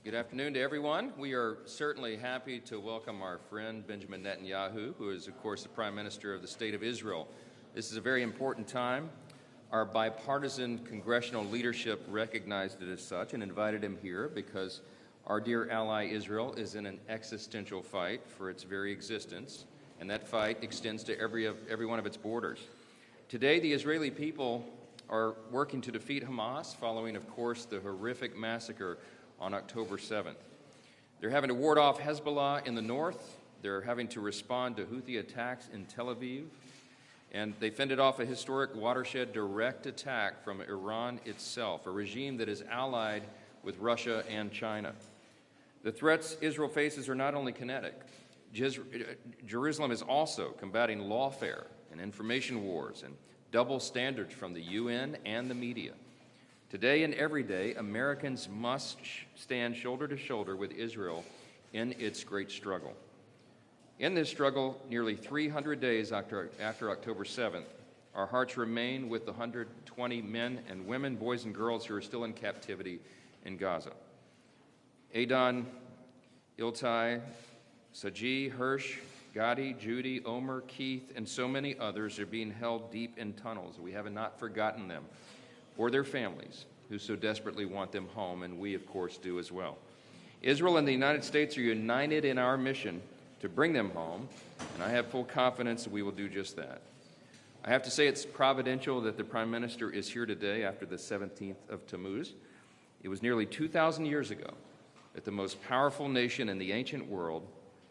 Good afternoon to everyone. We are certainly happy to welcome our friend Benjamin Netanyahu, who is, of course, the Prime Minister of the State of Israel. This is a very important time. Our bipartisan congressional leadership recognized it as such and invited him here because our dear ally Israel is in an existential fight for its very existence, and that fight extends to every one of its borders. Today, the Israeli people are working to defeat Hamas following, of course, the horrific massacre on October 7th. They're having to ward off Hezbollah in the north. They're having to respond to Houthi attacks in Tel Aviv. And they fended off a historic watershed direct attack from Iran itself, a regime that is allied with Russia and China. The threats Israel faces are not only kinetic. Jerusalem is also combating lawfare and information wars and double standards from the UN and the media. Today and every day, Americans must stand shoulder to shoulder with Israel in its great struggle. In this struggle, nearly 300 days after October 7th, our hearts remain with the 120 men and women, boys and girls who are still in captivity in Gaza. Adon, Iltai, Saji, Hirsch, Gadi, Judy, Omer, Keith, and so many others are being held deep in tunnels. We have not forgotten them or their families who so desperately want them home, and we, of course, do as well. Israel and the United States are united in our mission to bring them home, and I have full confidence that we will do just that. I have to say it's providential that the Prime Minister is here today after the 17th of Tammuz. It was nearly 2,000 years ago that the most powerful nation in the ancient world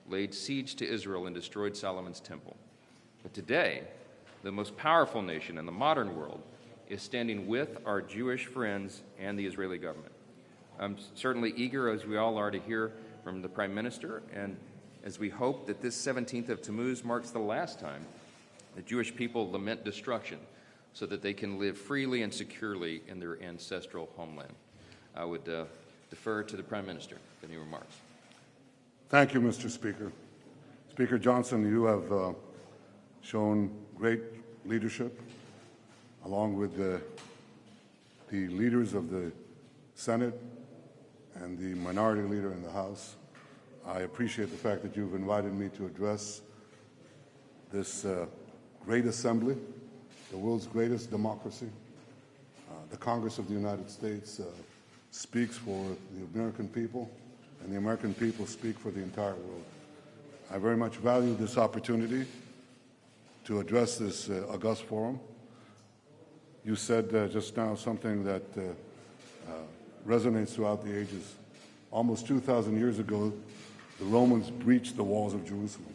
laid siege to Israel and destroyed Solomon's temple. But today, the most powerful nation in the modern world is standing with our Jewish friends and the Israeli government. I'm certainly eager, as we all are, to hear from the Prime Minister, and as we hope that this 17th of Tammuz marks the last time the Jewish people lament destruction so that they can live freely and securely in their ancestral homeland. I would defer to the Prime Minister for any remarks. Thank you, Mr. Speaker. Speaker Johnson, you have shown great leadership along with the leaders of the Senate and the minority leader in the House. I appreciate the fact that you've invited me to address this great assembly, the world's greatest democracy. The Congress of the United States speaks for the American people, and the American people speak for the entire world. I very much value this opportunity to address this august forum. You said just now something that resonates throughout the ages. Almost 2,000 years ago, the Romans breached the walls of Jerusalem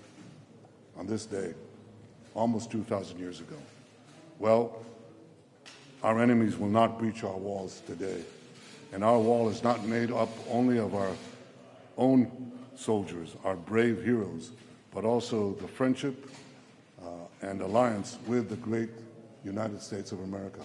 on this day, almost 2,000 years ago. Well, our enemies will not breach our walls today. And our wall is not made up only of our own soldiers, our brave heroes, but also the friendship and alliance with the great United States of America.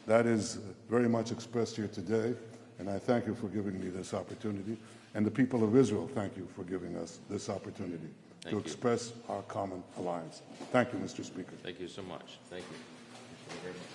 That is very much expressed here today, and I thank you for giving me this opportunity. And the people of Israel, thank you for giving us this opportunity to express our common alliance. Thank you, Mr. Speaker. Thank you so much. Thank you. Thank you very much.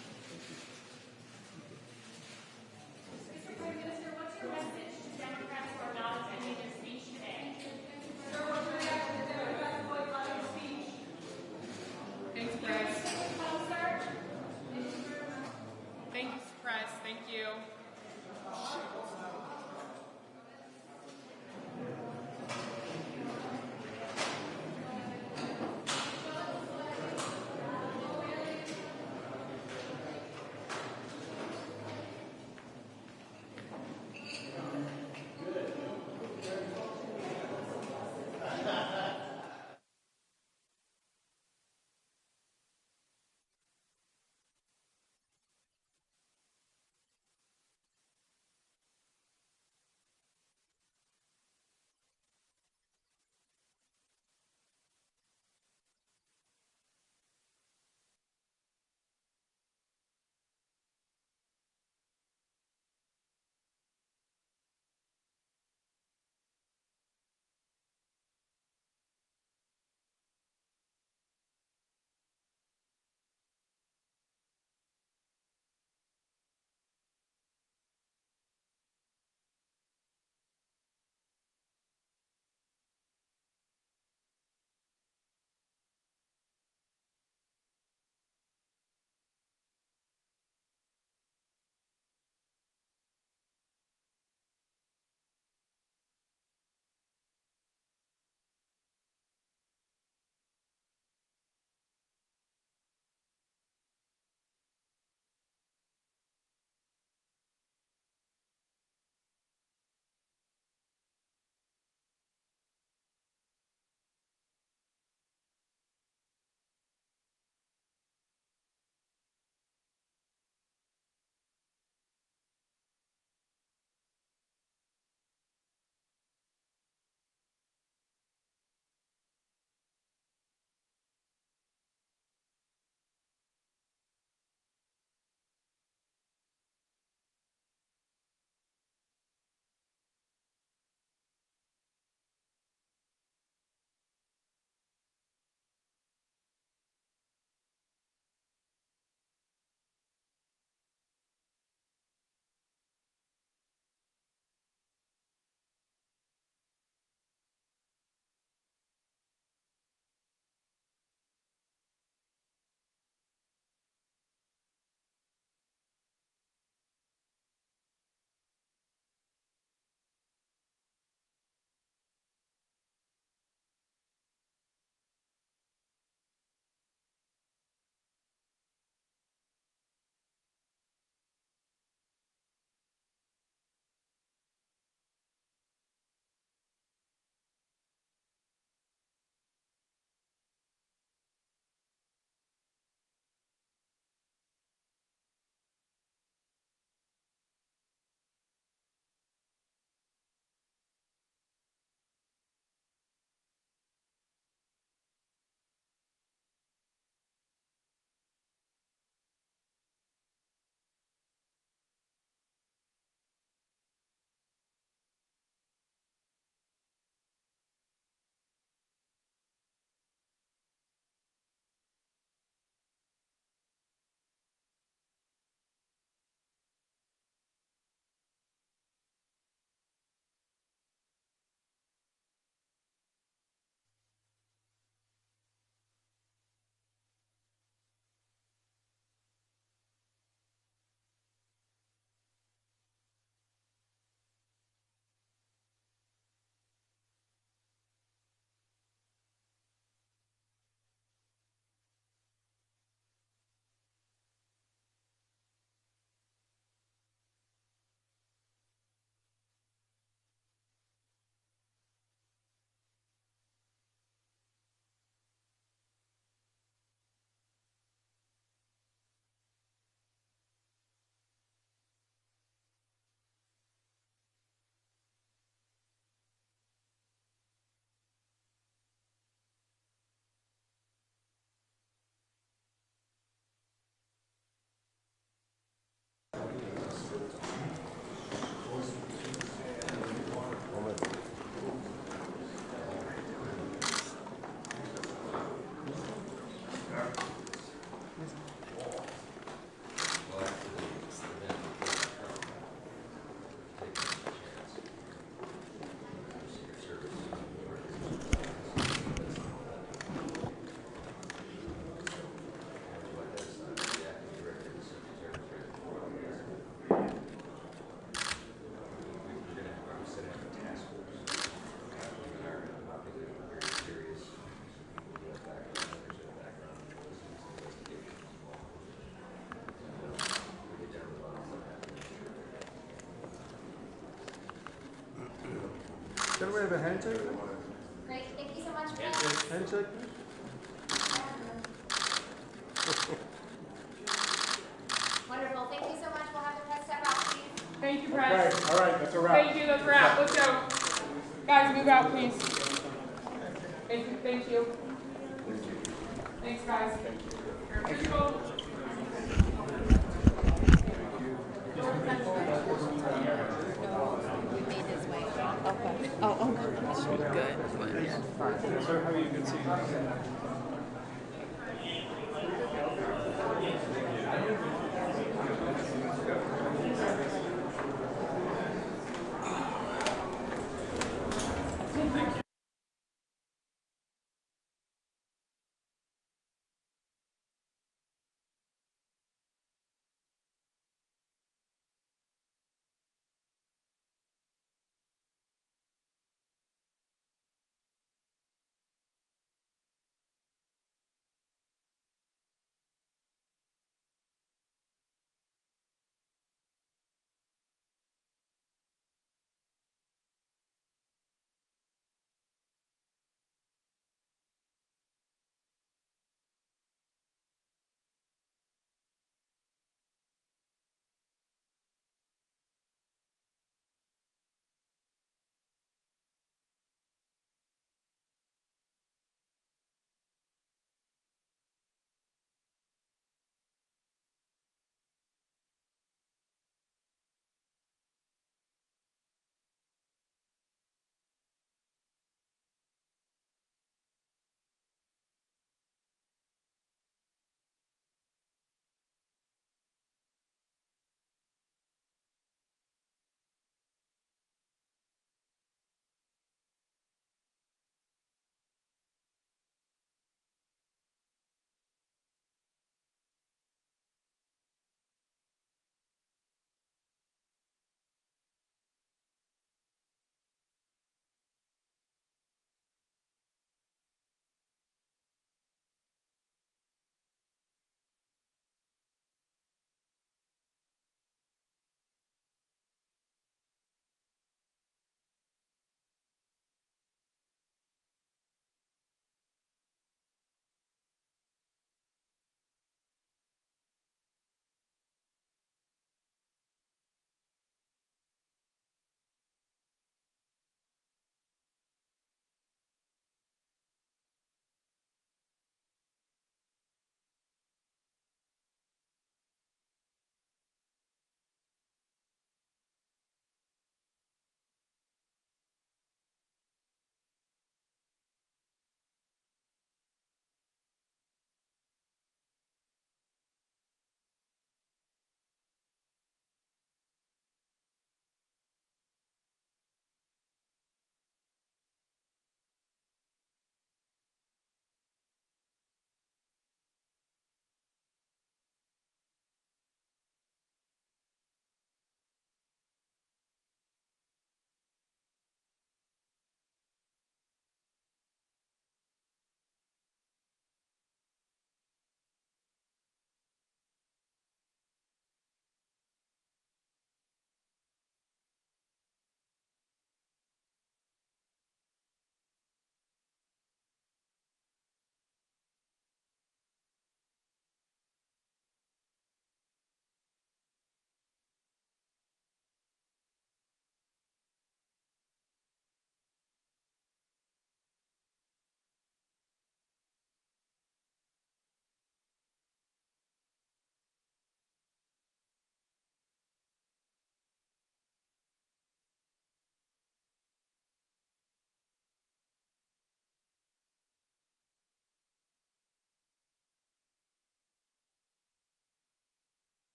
we have a handshake? Great, thank you so much. Handshake? Wonderful, thank you so much. We'll have the press step out, please. Thank you, press. Okay, all right, that's a wrap. Thank you, let's wrap. Let's go. Guys, move out, please. Thank you, thank you. Thanks, guys. You're official. Sir, how are you? Good to see you.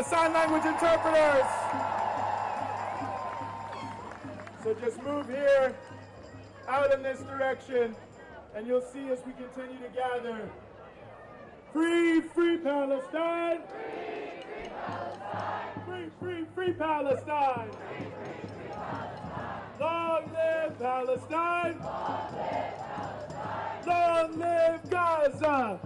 sign language interpreters. So just move here, out in this direction, and you'll see as we continue to gather. Free, free Palestine! Free, free, free Palestine! Long live Palestine! Long live Gaza!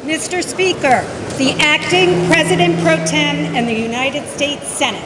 Mr. Speaker, the acting President Pro Tem and the United States Senate.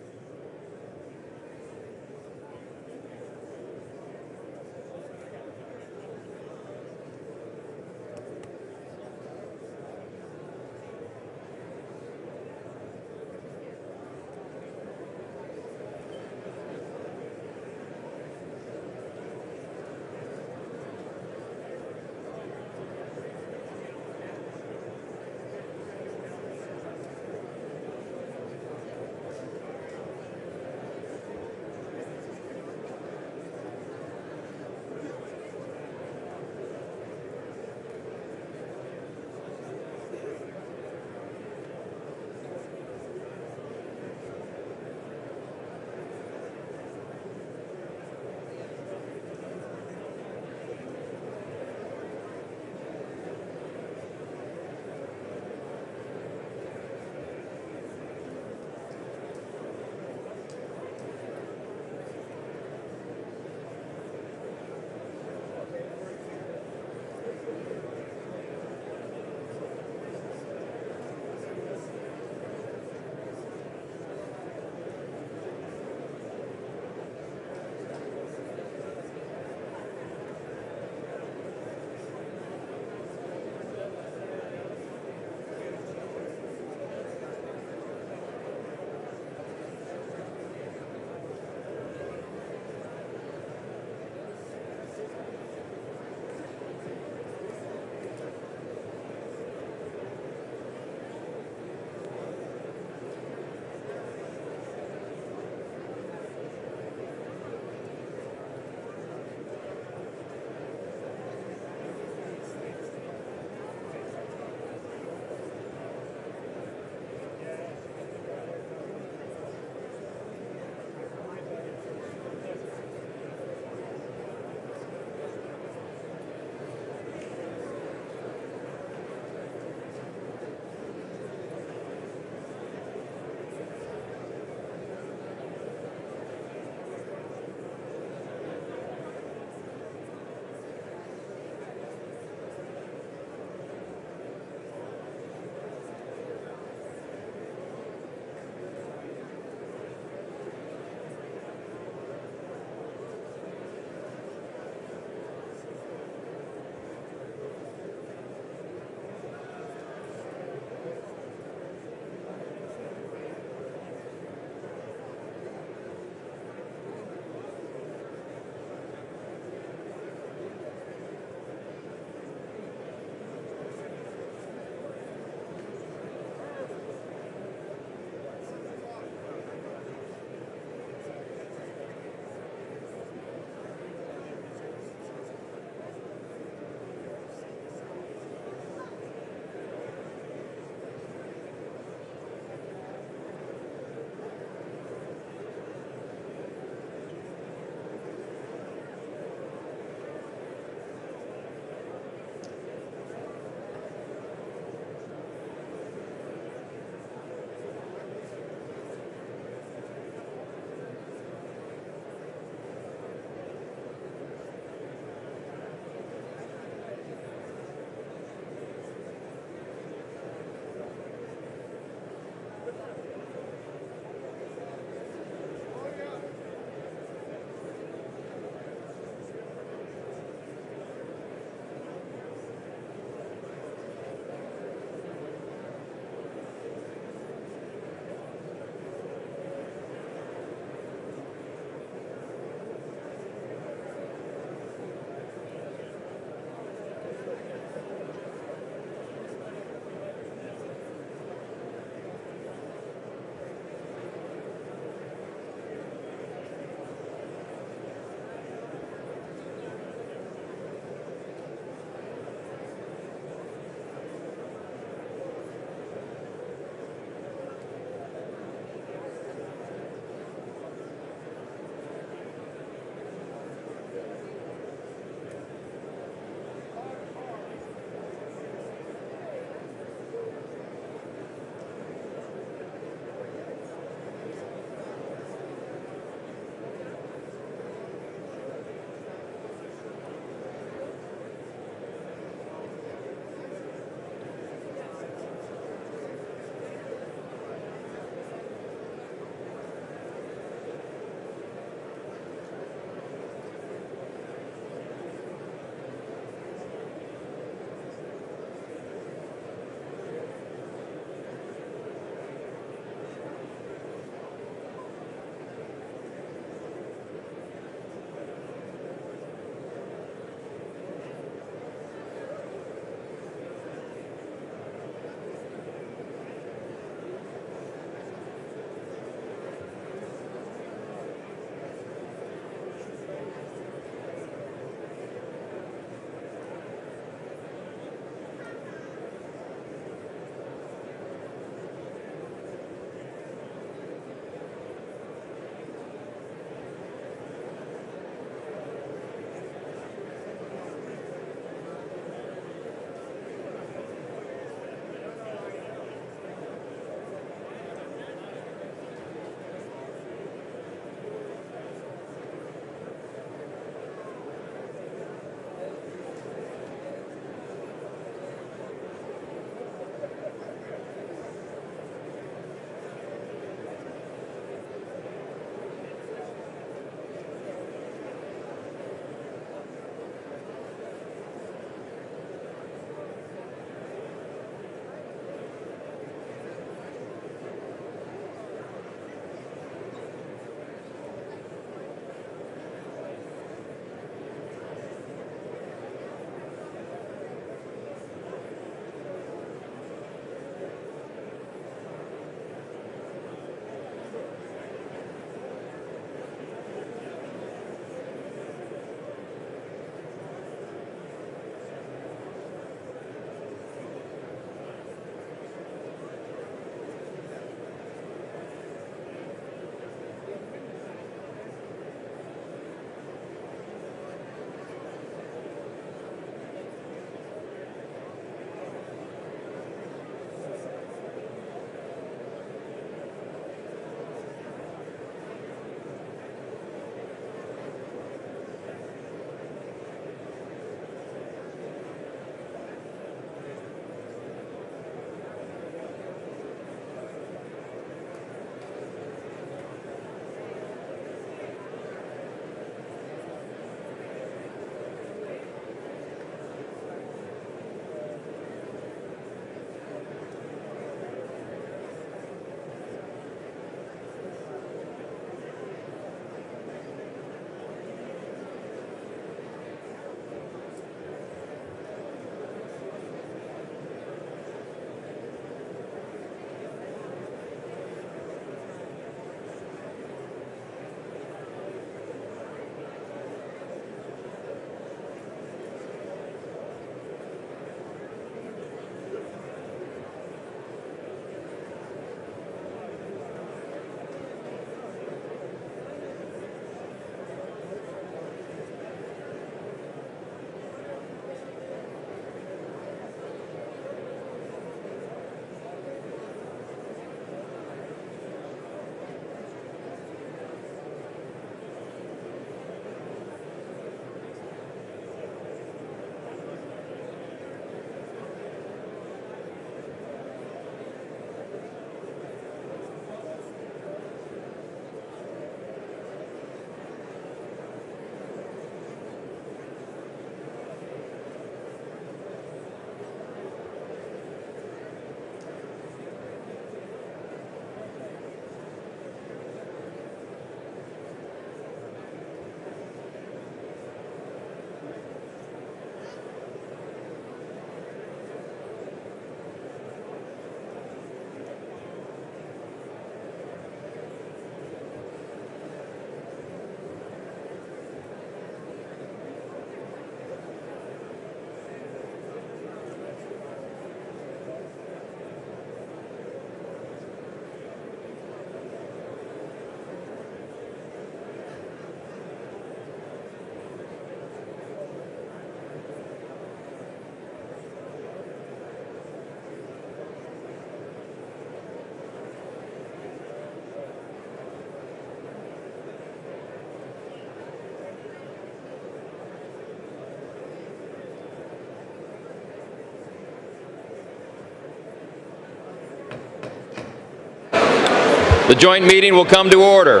The joint meeting will come to order.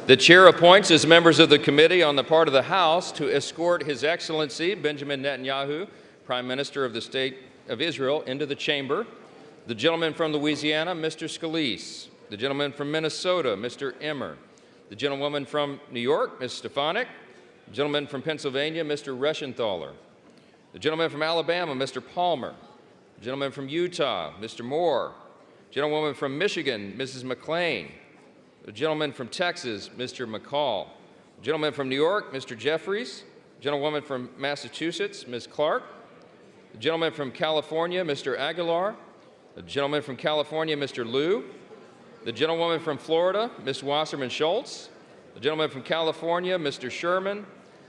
The chair appoints as members of the committee on the part of the House to escort His Excellency Benjamin Netanyahu, Prime Minister of the State of Israel, into the chamber. The gentleman from Louisiana, Mr. Scalise. The gentleman from Minnesota, Mr. Emmer. The gentlewoman from New York, Ms. Stefanik. The gentleman from Pennsylvania, Mr. Reschenthaler. The gentleman from Alabama, Mr. Palmer. The gentleman from Utah, Mr. Moore. The gentlewoman from Michigan, Mrs. McLean. The gentleman from Texas, Mr. McCall. The gentleman from New York, Mr. Jeffries. The gentlewoman from Massachusetts, Ms. Clark. The gentleman from California, Mr. Aguilar. The gentleman from California, Mr. Liu. The gentlewoman from Florida, Ms. Wasserman Schultz. The gentleman from California, Mr. Sherman.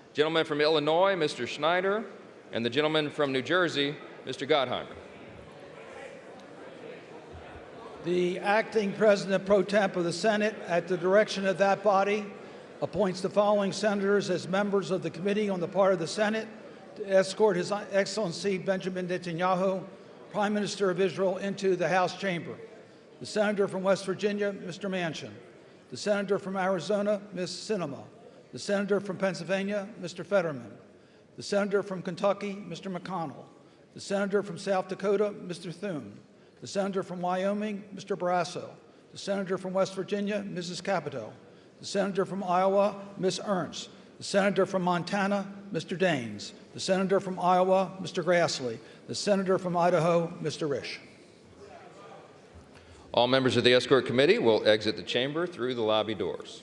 The gentleman from Illinois, Mr. Schneider. And the gentleman from New Jersey, Mr. Gottheimer. The acting president pro temp of the Senate, at the direction of that body, appoints the following senators as members of the committee on the part of the Senate to escort His Excellency Benjamin Netanyahu, Prime Minister of Israel, into the House chamber. The senator from West Virginia, Mr. Manchin. The senator from Arizona, Ms. Sinema. The senator from Pennsylvania, Mr. Fetterman. The senator from Kentucky, Mr. McConnell. The senator from South Dakota, Mr. Thune. The senator from Wyoming, Mr. Barrasso. The senator from West Virginia, Mrs. Capito. The senator from Iowa, Ms. Ernst. The senator from Montana, Mr. Daines. The senator from Iowa, Mr. Grassley. The senator from Idaho, Mr. Risch. All members of the escort committee will exit the chamber through the lobby doors.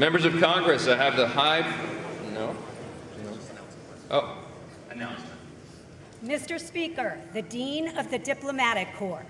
Members of Congress, I have the high... No? Oh. Mr. Speaker, the Dean of the Diplomatic Corps.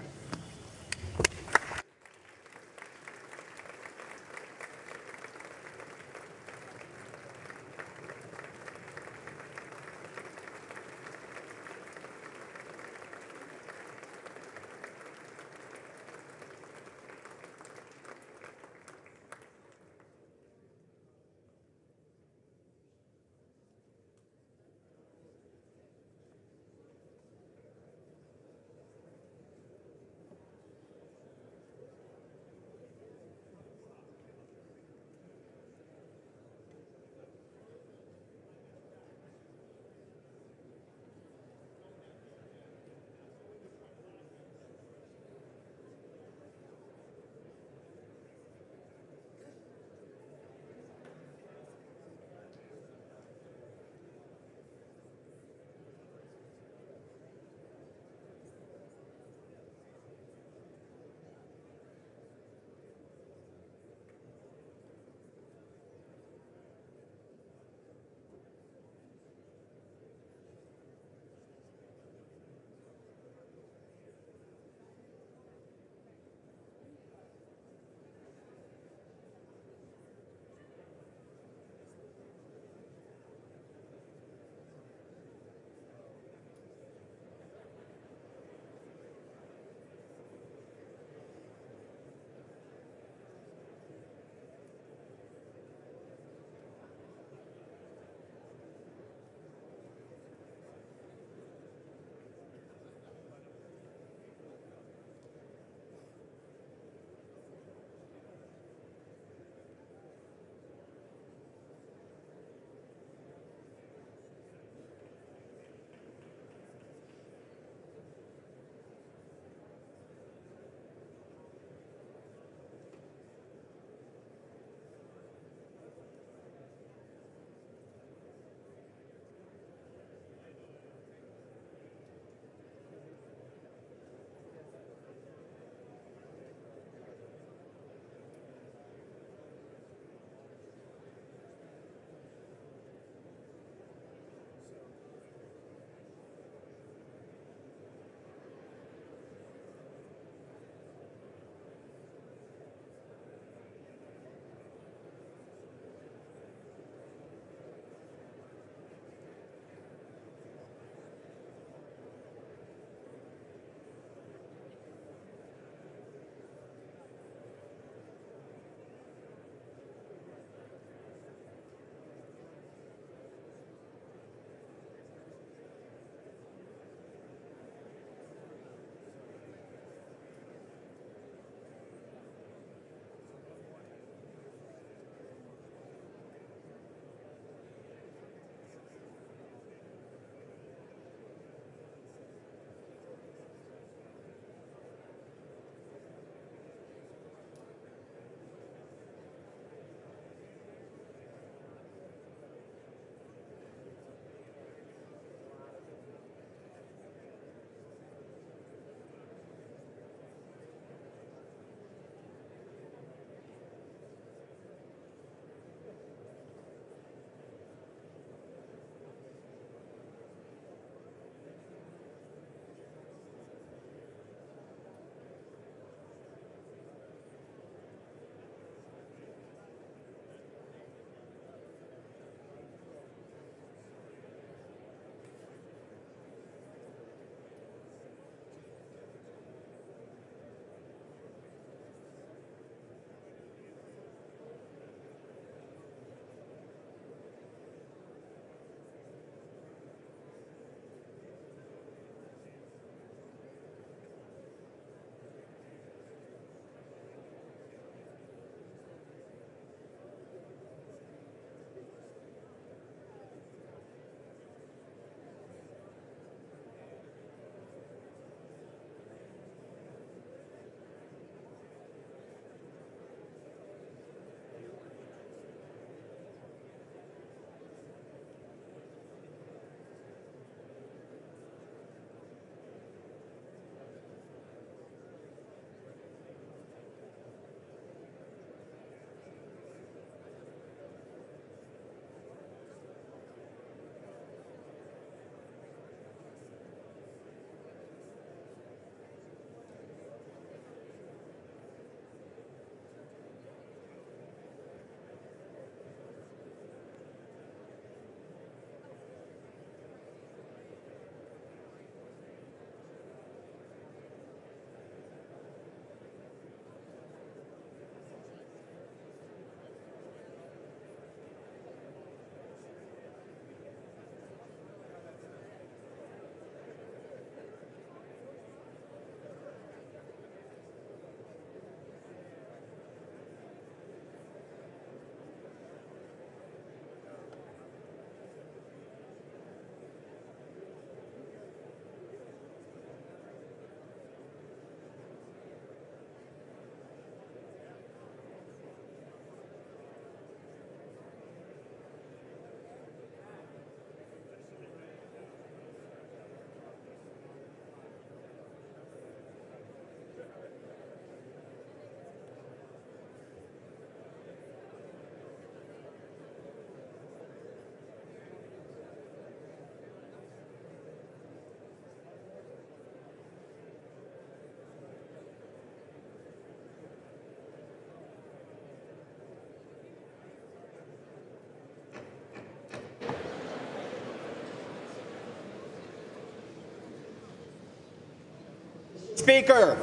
Speaker,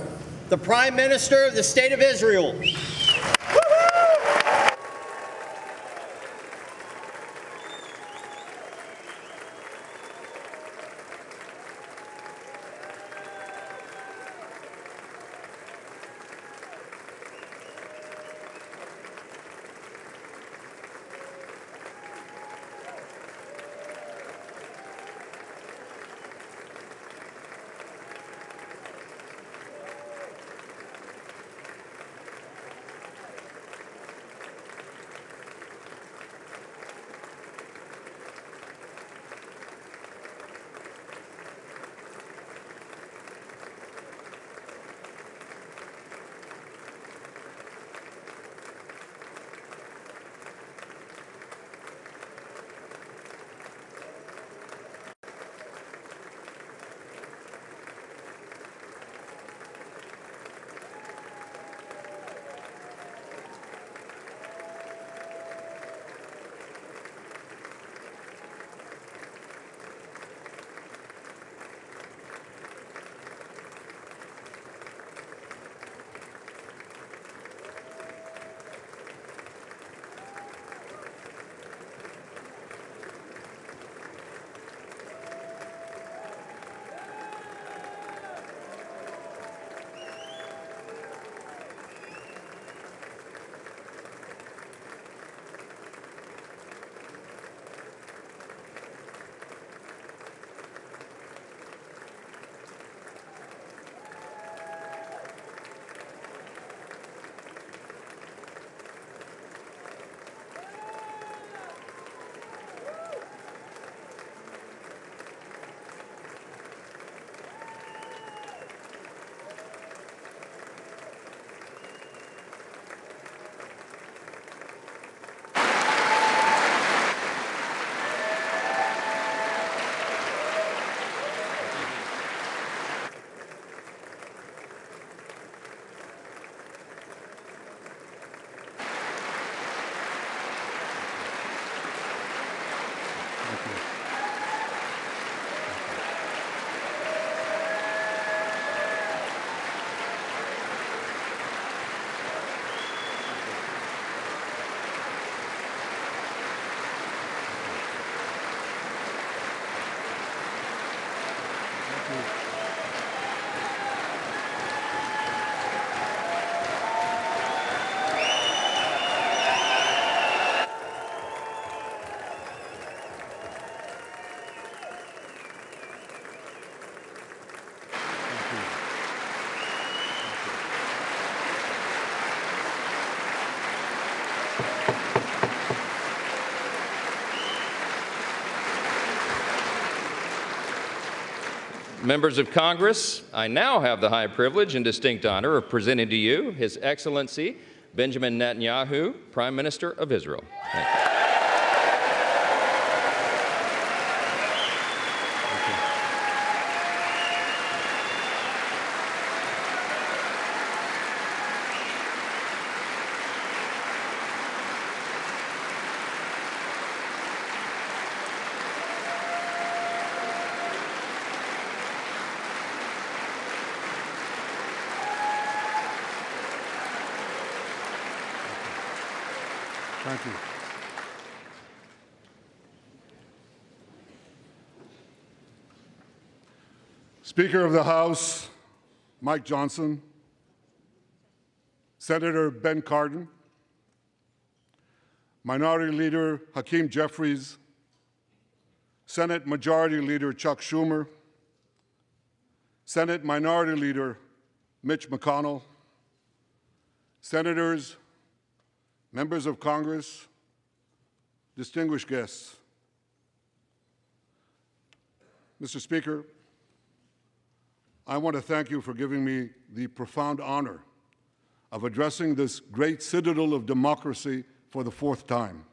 the Prime Minister of the State of Israel. Members of Congress, I now have the high privilege and distinct honor of presenting to you His Excellency Benjamin Netanyahu, Prime Minister of Israel. Thank you. Thank you. Speaker of the House, Mike Johnson, Senator Ben Cardin, Minority Leader Hakeem Jeffries, Senate Majority Leader Chuck Schumer, Senate Minority Leader Mitch McConnell, Senators, members of Congress, distinguished guests. Mr. Speaker, I want to thank you for giving me the profound honor of addressing this great citadel of democracy for the fourth time.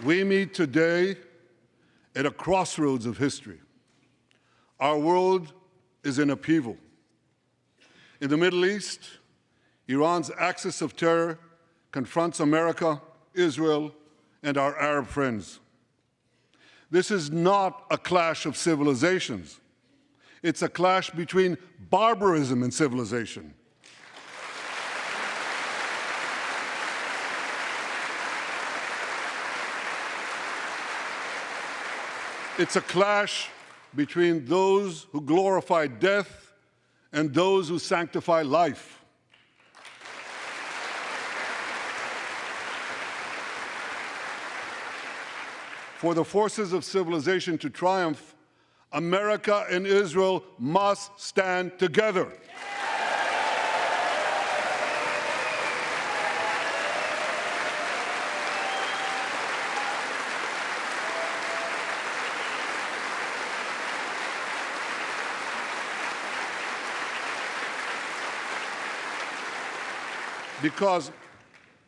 We meet today at a crossroads of history. Our world is in upheaval. In the Middle East, Iran's axis of terror confronts America, Israel, and our Arab friends. This is not a clash of civilizations. It's a clash between barbarism and civilization. It's a clash between those who glorify death and those who sanctify life. For the forces of civilization to triumph, America and Israel must stand together.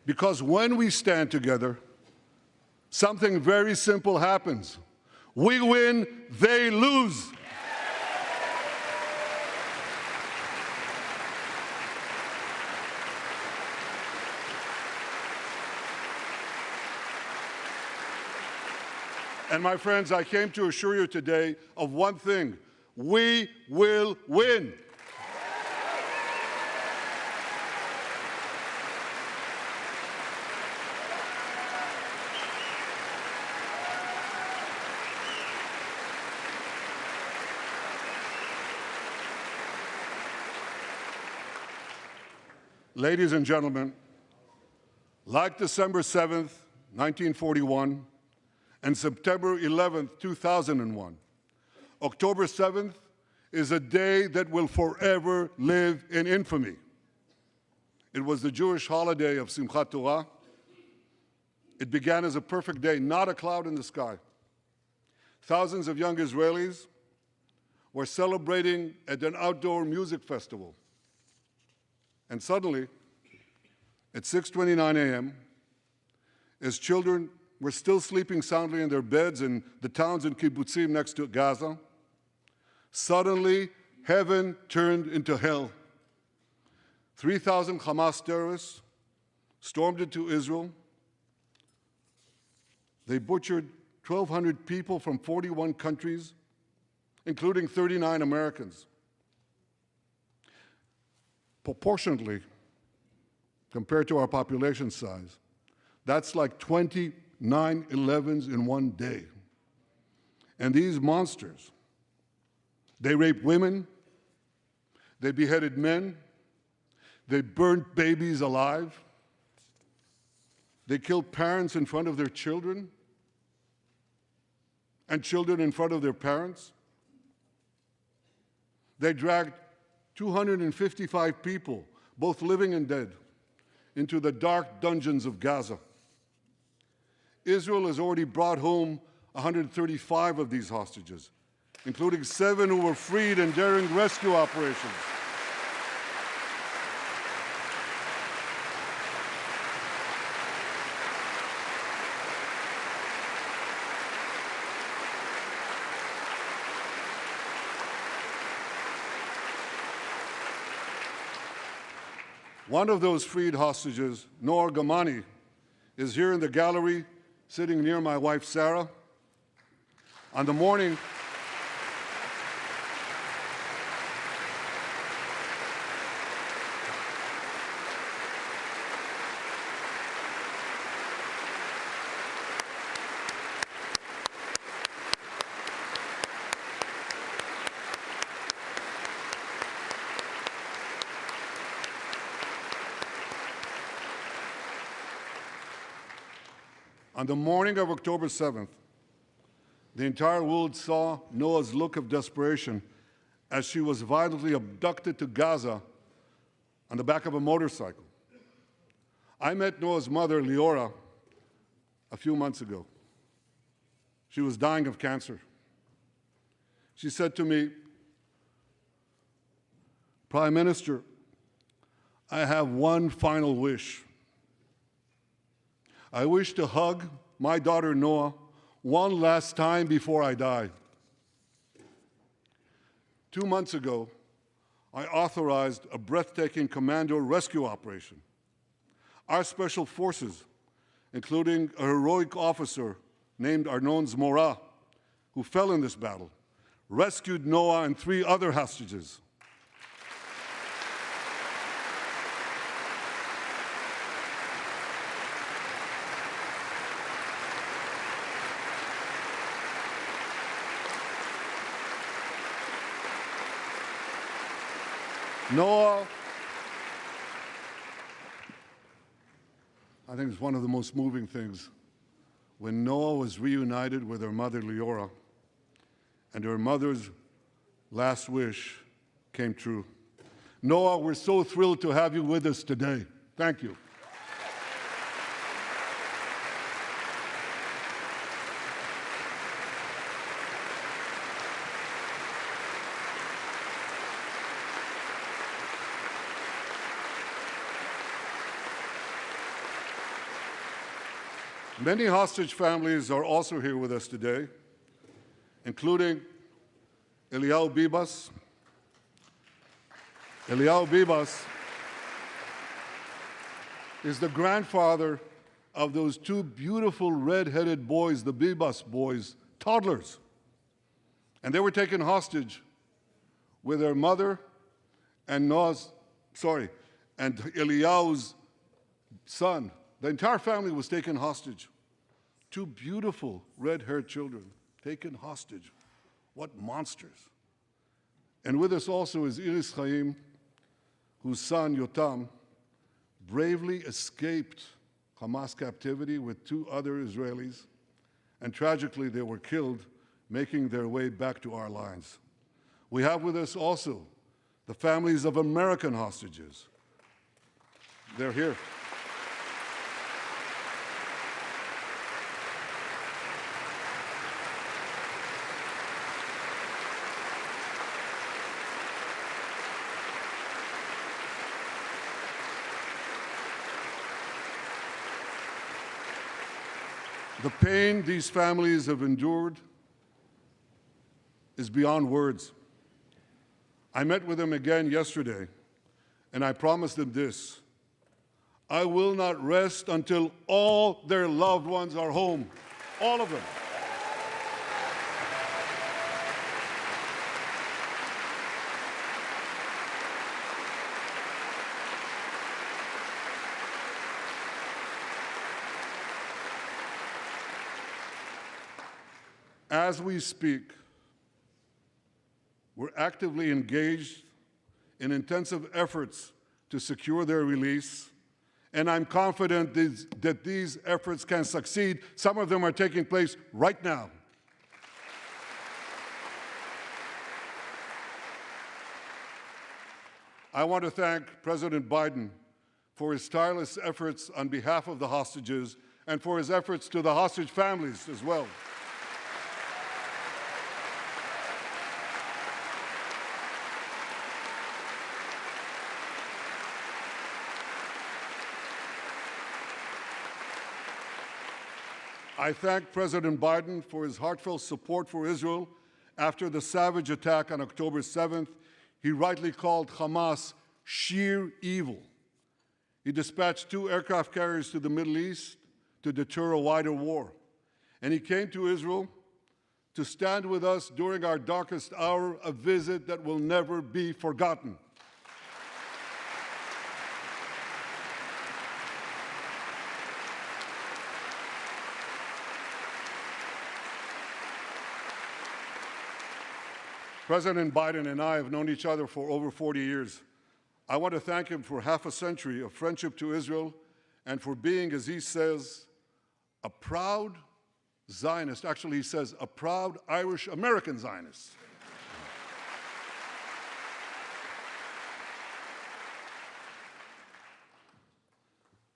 Because when we stand together, something very simple happens. We win, they lose. And my friends, I came to assure you today of one thing: we will win. Ladies and gentlemen, like December 7th, 1941, and September 11th, 2001, October 7th is a day that will forever live in infamy. It was the Jewish holiday of Simchat Torah. It began as a perfect day, not a cloud in the sky. Thousands of young Israelis were celebrating at an outdoor music festival. And suddenly, at 6:29 a.m., as children were still sleeping soundly in their beds in the towns and kibbutzim next to Gaza, suddenly heaven turned into hell. 3,000 Hamas terrorists stormed into Israel. They butchered 1,200 people from 41 countries, including 39 Americans. Proportionately, compared to our population size, that's like 20 9/11s in one day. And these monsters, they raped women, they beheaded men, they burnt babies alive, they killed parents in front of their children, and children in front of their parents. They dragged 255 people, both living and dead, into the dark dungeons of Gaza. Israel has already brought home 135 of these hostages, including 7 who were freed in daring rescue operations. One of those freed hostages, Noor Gamani, is here in the gallery, sitting near my wife, Sarah. On the morning of October 7th, the entire world saw Noah's look of desperation as she was violently abducted to Gaza on the back of a motorcycle. I met Noah's mother, Leora, a few months ago. She was dying of cancer. She said to me, "Prime Minister, I have one final wish. I wish to hug my daughter Noah one last time before I die." 2 months ago, I authorized a breathtaking commando rescue operation. Our special forces, including a heroic officer named Arnon Zmora, who fell in this battle, rescued Noah and 3 other hostages. Noah, I think it's one of the most moving things. When Noah was reunited with her mother, Leora, and her mother's last wish came true. Noah, we're so thrilled to have you with us today. Thank you. Many hostage families are also here with us today, including Eliyahu Bibas. Eliyahu Bibas is the grandfather of those 2 beautiful red-headed boys, the Bibas boys, toddlers. And they were taken hostage with their mother and and Eliyahu's son. The entire family was taken hostage. 2 beautiful red-haired children taken hostage. What monsters. And with us also is Iris Chaim, whose son, Yotam, bravely escaped Hamas captivity with 2 other Israelis, and tragically they were killed making their way back to our lines. We have with us also the families of American hostages. They're here. The pain these families have endured is beyond words. I met with them again yesterday, and I promised them this: I will not rest until all their loved ones are home, all of them. As we speak, we're actively engaged in intensive efforts to secure their release, and I'm confident that these efforts can succeed. Some of them are taking place right now. I want to thank President Biden for his tireless efforts on behalf of the hostages and for his efforts to the hostage families as well. I thank President Biden for his heartfelt support for Israel after the savage attack on October 7th. He rightly called Hamas sheer evil. He dispatched 2 aircraft carriers to the Middle East to deter a wider war. And he came to Israel to stand with us during our darkest hour, a visit that will never be forgotten. President Biden and I have known each other for over 40 years. I want to thank him for half a century of friendship to Israel and for being, as he says, a proud Zionist. Actually, he says a proud Irish-American Zionist.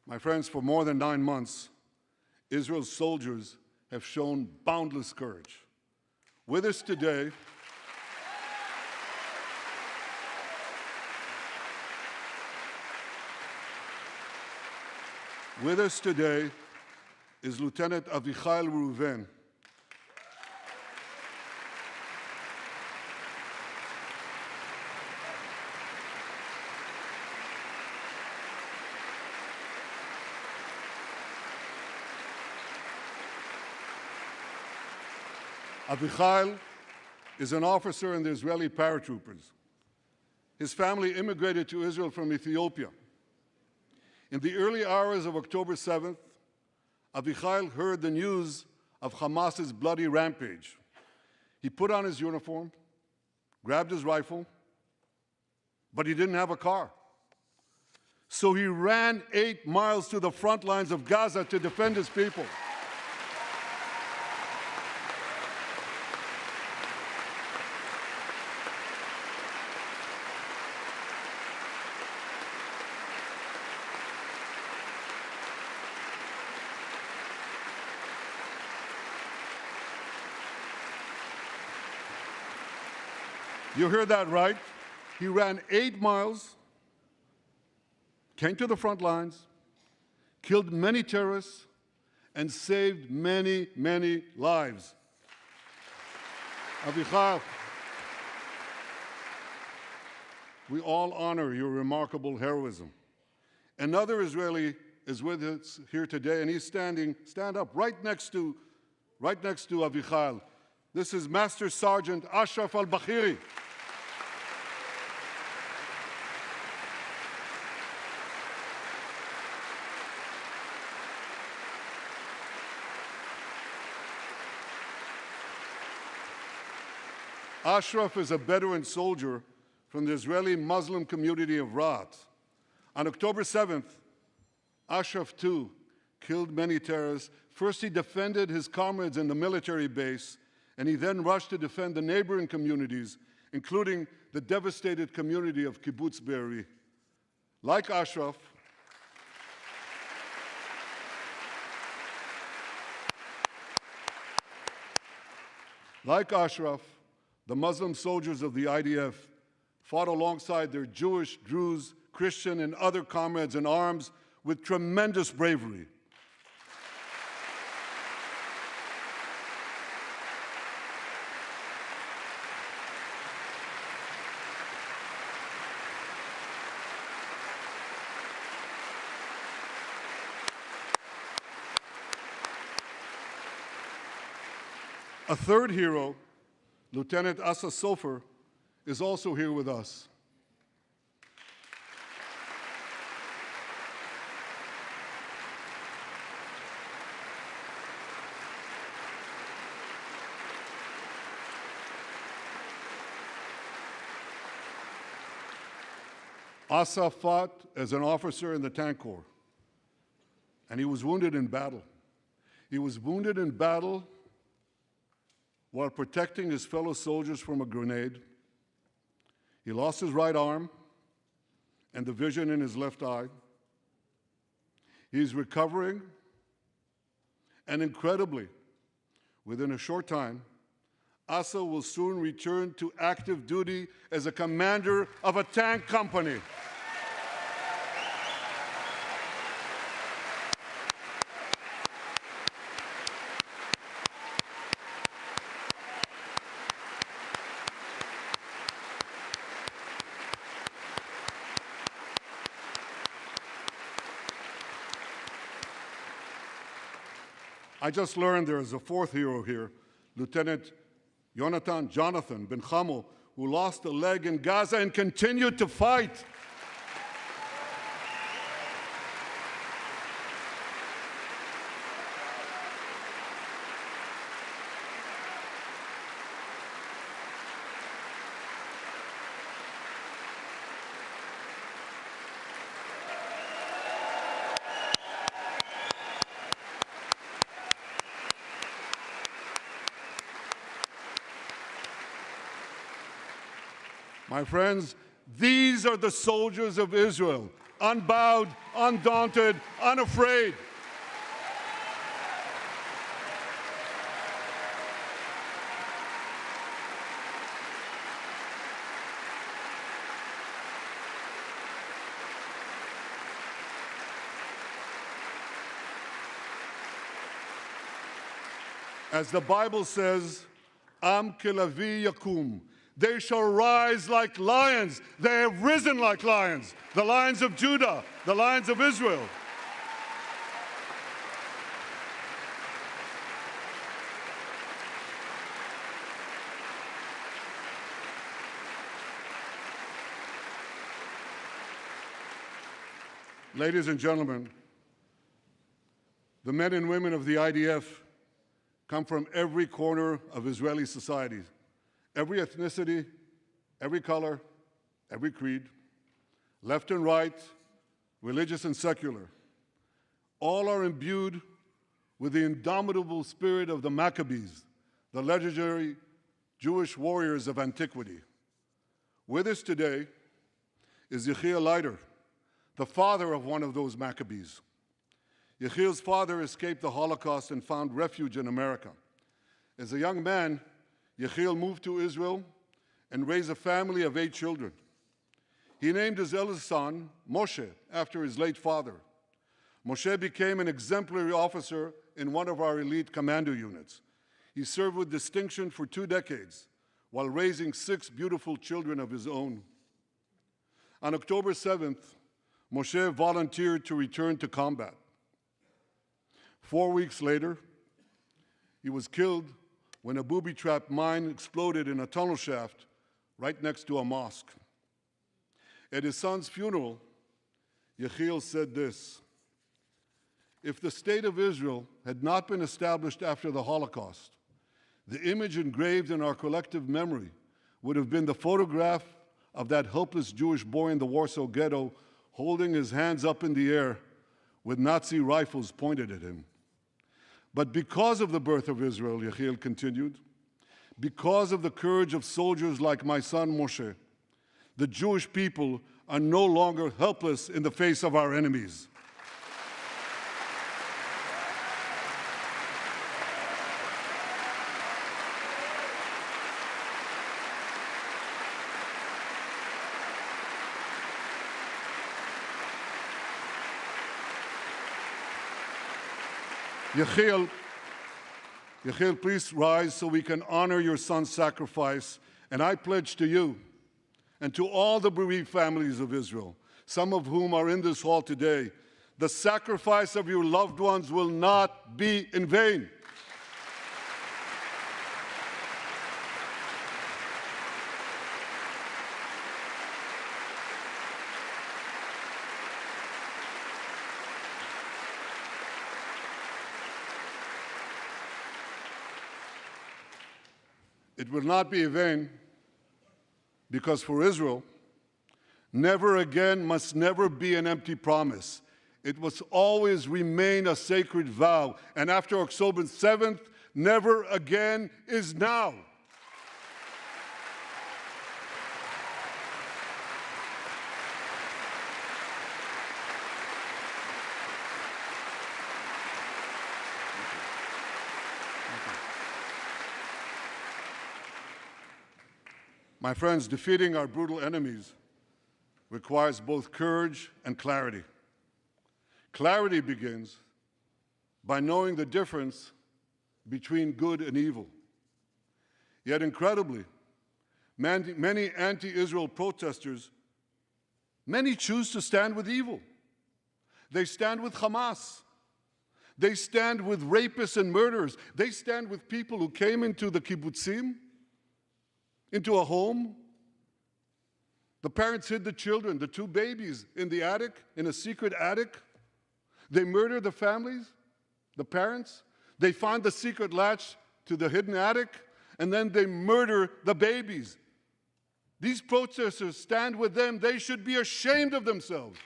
My friends, for more than 9 months, Israel's soldiers have shown boundless courage. With us today, is Lieutenant Avichail Reuven. Avichai is an officer in the Israeli paratroopers. His family immigrated to Israel from Ethiopia. In the early hours of October 7th, Avichai heard the news of Hamas's bloody rampage. He put on his uniform, grabbed his rifle, but he didn't have a car. So he ran 8 miles to the front lines of Gaza to defend his people. You heard that right. He ran 8 miles, came to the front lines, killed many terrorists, and saved many, many lives. Avichai, we all honor your remarkable heroism. Another Israeli is with us here today, and he's stand up right next to Avichai. This is Master Sergeant Ashraf al-Bakhiri. Ashraf is a Bedouin soldier from the Israeli Muslim community of Raat. On October 7th, Ashraf, too, killed many terrorists. First, he defended his comrades in the military base, and he then rushed to defend the neighboring communities, including the devastated community of Kibbutz Be'eri. Like Ashraf, the Muslim soldiers of the IDF fought alongside their Jewish, Druze, Christian, and other comrades in arms with tremendous bravery. A third hero, Lieutenant Asa Sofer, is also here with us. Asa fought as an officer in the Tank Corps, and he was wounded in battle. He was wounded in battle while protecting his fellow soldiers from a grenade. He lost his right arm and the vision in his left eye. He's recovering, and incredibly, within a short time, Asa will soon return to active duty as a commander of a tank company. I just learned there is a fourth hero here, Lieutenant Jonathan Ben Chamo, who lost a leg in Gaza and continued to fight. My friends, these are the soldiers of Israel, unbowed, undaunted, unafraid. As the Bible says, Am kelavi yakum. They shall rise like lions. They have risen like lions. The lions of Judah, the lions of Israel. Ladies and gentlemen, the men and women of the IDF come from every corner of Israeli society, every ethnicity, every color, every creed, left and right, religious and secular. All are imbued with the indomitable spirit of the Maccabees, the legendary Jewish warriors of antiquity. With us today is Yechiel Leiter, the father of one of those Maccabees. Yechiel's father escaped the Holocaust and found refuge in America. As a young man, Yechiel moved to Israel and raised a family of 8 children. He named his eldest son, Moshe, after his late father. Moshe became an exemplary officer in one of our elite commando units. He served with distinction for 2 decades while raising 6 beautiful children of his own. On October 7th, Moshe volunteered to return to combat. 4 weeks later, he was killed when a booby-trapped mine exploded in a tunnel shaft right next to a mosque. At his son's funeral, Yechiel said this: "If the state of Israel had not been established after the Holocaust, the image engraved in our collective memory would have been the photograph of that helpless Jewish boy in the Warsaw Ghetto holding his hands up in the air with Nazi rifles pointed at him. But because of the birth of Israel," Yechiel continued, "because of the courage of soldiers like my son Moshe, the Jewish people are no longer helpless in the face of our enemies." Yechiel, please rise so we can honor your son's sacrifice. And I pledge to you and to all the bereaved families of Israel, some of whom are in this hall today, the sacrifice of your loved ones will not be in vain. It will not be in vain because for Israel, never again must never be an empty promise. It must always remain a sacred vow. And after October 7th, never again is now. My friends, defeating our brutal enemies requires both courage and clarity. Clarity begins by knowing the difference between good and evil. Yet incredibly, many anti-Israel protesters, many choose to stand with evil. They stand with Hamas. They stand with rapists and murderers. They stand with people who came into the kibbutzim, into a home. The parents hid the children, the 2 babies, in the attic, in a secret attic. They murdered the families, the parents. They find the secret latch to the hidden attic, and then they murder the babies. These protesters stand with them. They should be ashamed of themselves.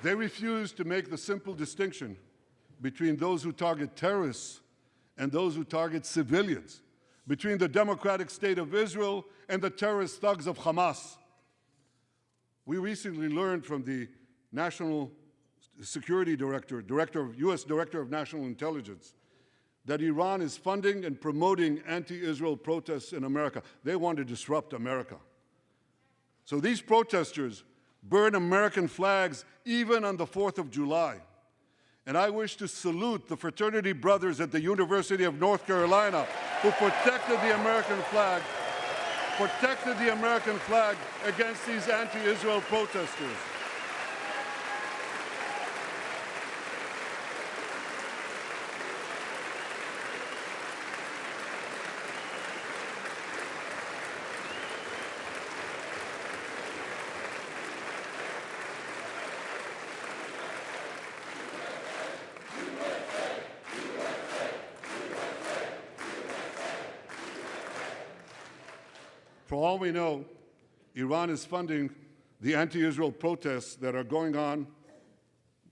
They refuse to make the simple distinction between those who target terrorists and those who target civilians, between the democratic state of Israel and the terrorist thugs of Hamas. We recently learned from the National Security Director, U.S. Director of National Intelligence, that Iran is funding and promoting anti-Israel protests in America. They want to disrupt America. So these protesters burn American flags even on the 4th of July. And I wish to salute the fraternity brothers at the University of North Carolina who protected the American flag against these anti-Israel protesters. For all we know, Iran is funding the anti-Israel protests that are going on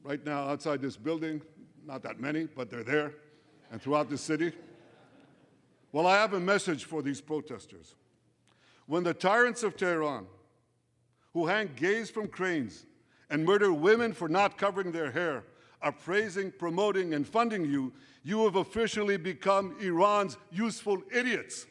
right now outside this building. Not that many, but they're there, and throughout the city. Well, I have a message for these protesters. When the tyrants of Tehran, who hang gays from cranes and murder women for not covering their hair, are praising, promoting, and funding you, you have officially become Iran's useful idiots.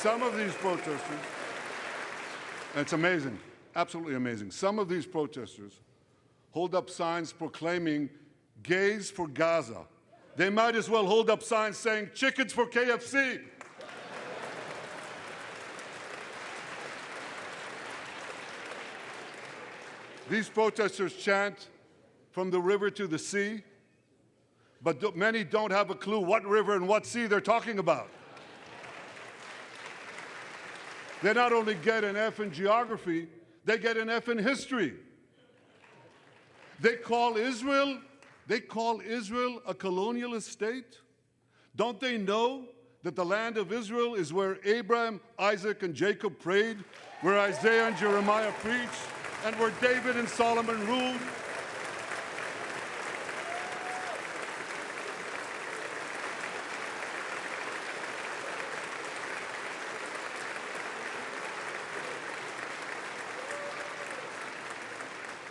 Some of these protesters, and it's amazing, absolutely amazing, some of these protesters hold up signs proclaiming gays for Gaza. They might as well hold up signs saying chickens for KFC. These protesters chant from the river to the sea, but many don't have a clue what river and what sea they're talking about. They not only get an F in geography, they get an F in history. They call Israel a colonialist state? Don't they know that the land of Israel is where Abraham, Isaac, and Jacob prayed, where Isaiah and Jeremiah preached, and where David and Solomon ruled?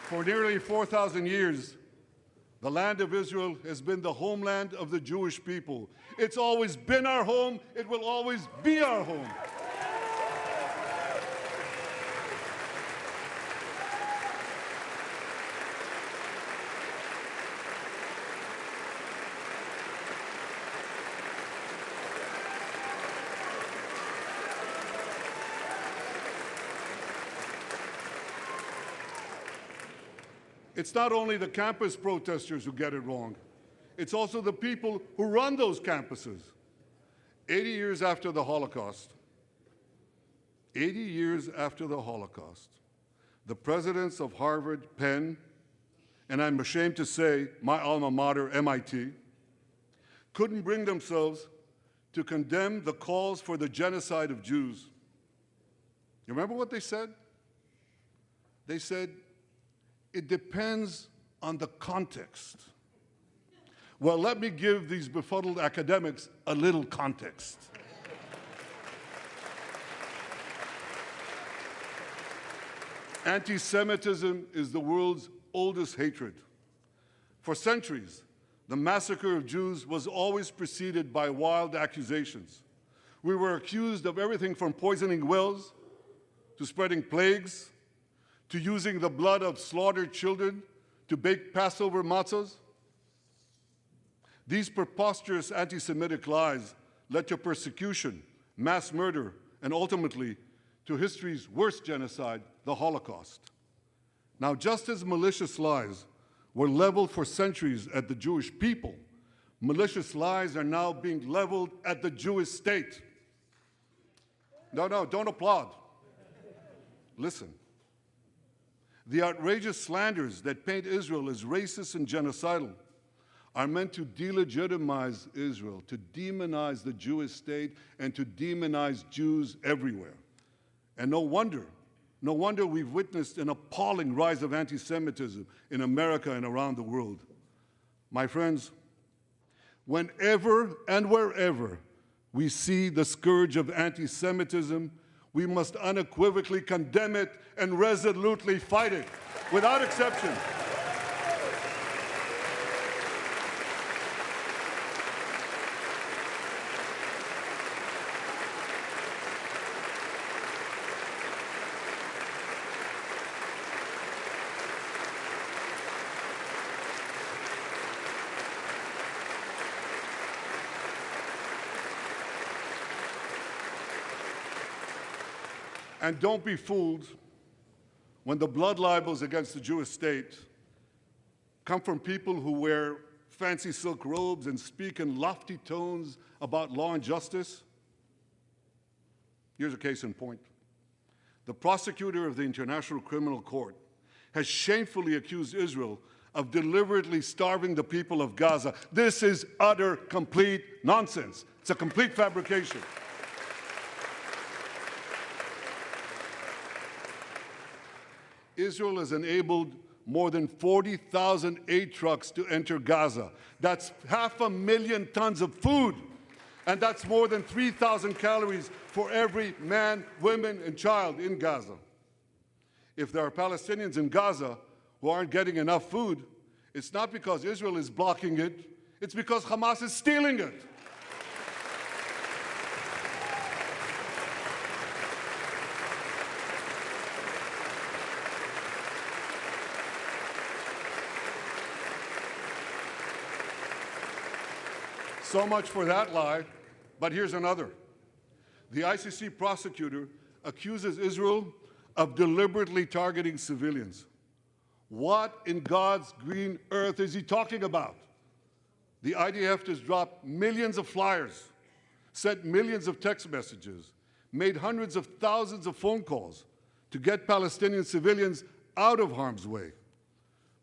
For nearly 4,000 years, the land of Israel has been the homeland of the Jewish people. It's always been our home. It will always be our home. It's not only the campus protesters who get it wrong. It's also the people who run those campuses. 80 years after the Holocaust, the presidents of Harvard, Penn, and I'm ashamed to say my alma mater, MIT, couldn't bring themselves to condemn the calls for the genocide of Jews. You remember what they said? They said, it depends on the context. Well, let me give these befuddled academics a little context. Anti-Semitism is the world's oldest hatred. For centuries, the massacre of Jews was always preceded by wild accusations. We were accused of everything from poisoning wells to spreading plagues, to using the blood of slaughtered children to bake Passover matzahs. These preposterous anti-Semitic lies led to persecution, mass murder, and ultimately to history's worst genocide, the Holocaust. Now, just as malicious lies were leveled for centuries at the Jewish people, malicious lies are now being leveled at the Jewish state. No, don't applaud. Listen. The outrageous slanders that paint Israel as racist and genocidal are meant to delegitimize Israel, to demonize the Jewish state, and to demonize Jews everywhere. And no wonder we've witnessed an appalling rise of anti-Semitism in America and around the world. My friends, whenever and wherever we see the scourge of anti-Semitism, we must unequivocally condemn it and resolutely fight it, without exception. And don't be fooled when the blood libels against the Jewish state come from people who wear fancy silk robes and speak in lofty tones about law and justice. Here's a case in point. The prosecutor of the International Criminal Court has shamefully accused Israel of deliberately starving the people of Gaza. This is utter, complete nonsense. It's a complete fabrication. Israel has enabled more than 40,000 aid trucks to enter Gaza. That's 500,000 tons of food, and that's more than 3,000 calories for every man, woman, and child in Gaza. If there are Palestinians in Gaza who aren't getting enough food, it's not because Israel is blocking it, it's because Hamas is stealing it. So much for that lie, but here's another. The ICC prosecutor accuses Israel of deliberately targeting civilians. What in God's green earth is he talking about? The IDF has dropped millions of flyers, sent millions of text messages, made hundreds of thousands of phone calls to get Palestinian civilians out of harm's way.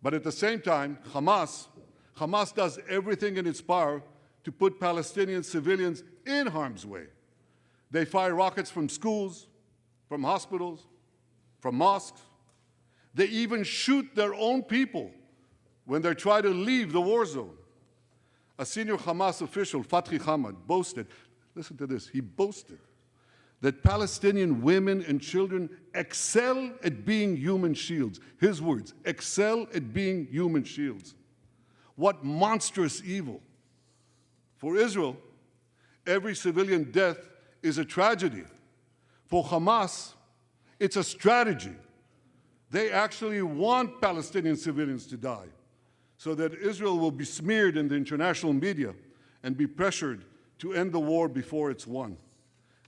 But at the same time, Hamas does everything in its power to put Palestinian civilians in harm's way. They fire rockets from schools, from hospitals, from mosques. They even shoot their own people when they try to leave the war zone. A senior Hamas official, Fatri Hamad, boasted, listen to this, he boasted that Palestinian women and children excel at being human shields. His words, excel at being human shields. What monstrous evil. For Israel, every civilian death is a tragedy. For Hamas, it's a strategy. They actually want Palestinian civilians to die so that Israel will be smeared in the international media and be pressured to end the war before it's won.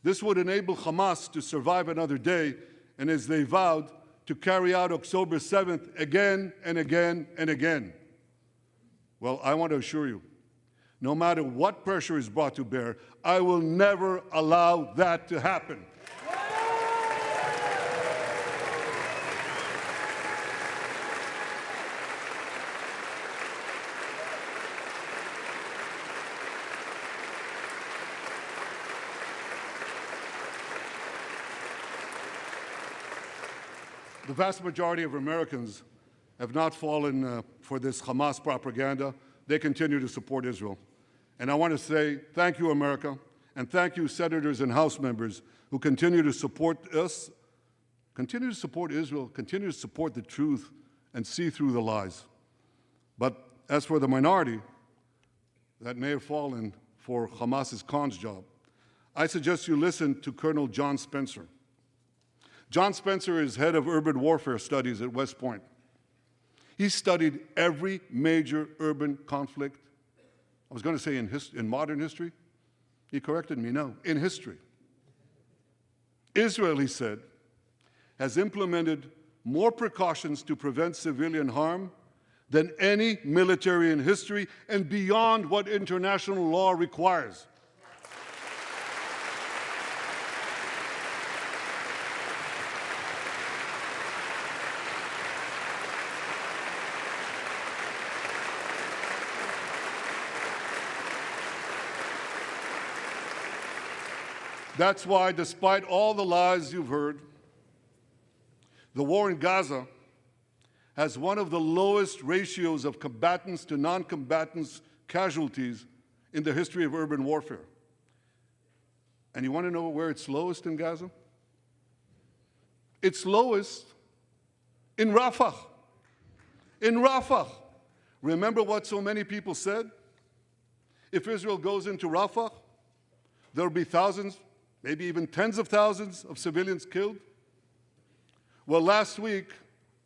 This would enable Hamas to survive another day and, as they vowed, to carry out October 7th again and again and again. Well, I want to assure you, no matter what pressure is brought to bear, I will never allow that to happen. The vast majority of Americans have not fallen for this Hamas propaganda. They continue to support Israel. And I want to say thank you, America, and thank you, senators and House members who continue to support us, continue to support Israel, continue to support the truth, and see through the lies. But as for the minority that may have fallen for Hamas's cons job, I suggest you listen to Colonel John Spencer. John Spencer is head of urban warfare studies at West Point. He studied every major urban conflict. I was going to say in modern history. He corrected me, no, in history. Israel, he said, has implemented more precautions to prevent civilian harm than any military in history and beyond what international law requires. That's why, despite all the lies you've heard, the war in Gaza has one of the lowest ratios of combatants to non-combatants casualties in the history of urban warfare. And you want to know where it's lowest in Gaza? It's lowest in Rafah. In Rafah. Remember what so many people said? If Israel goes into Rafah, there'll be thousands, maybe even tens of thousands of civilians killed. Well, last week,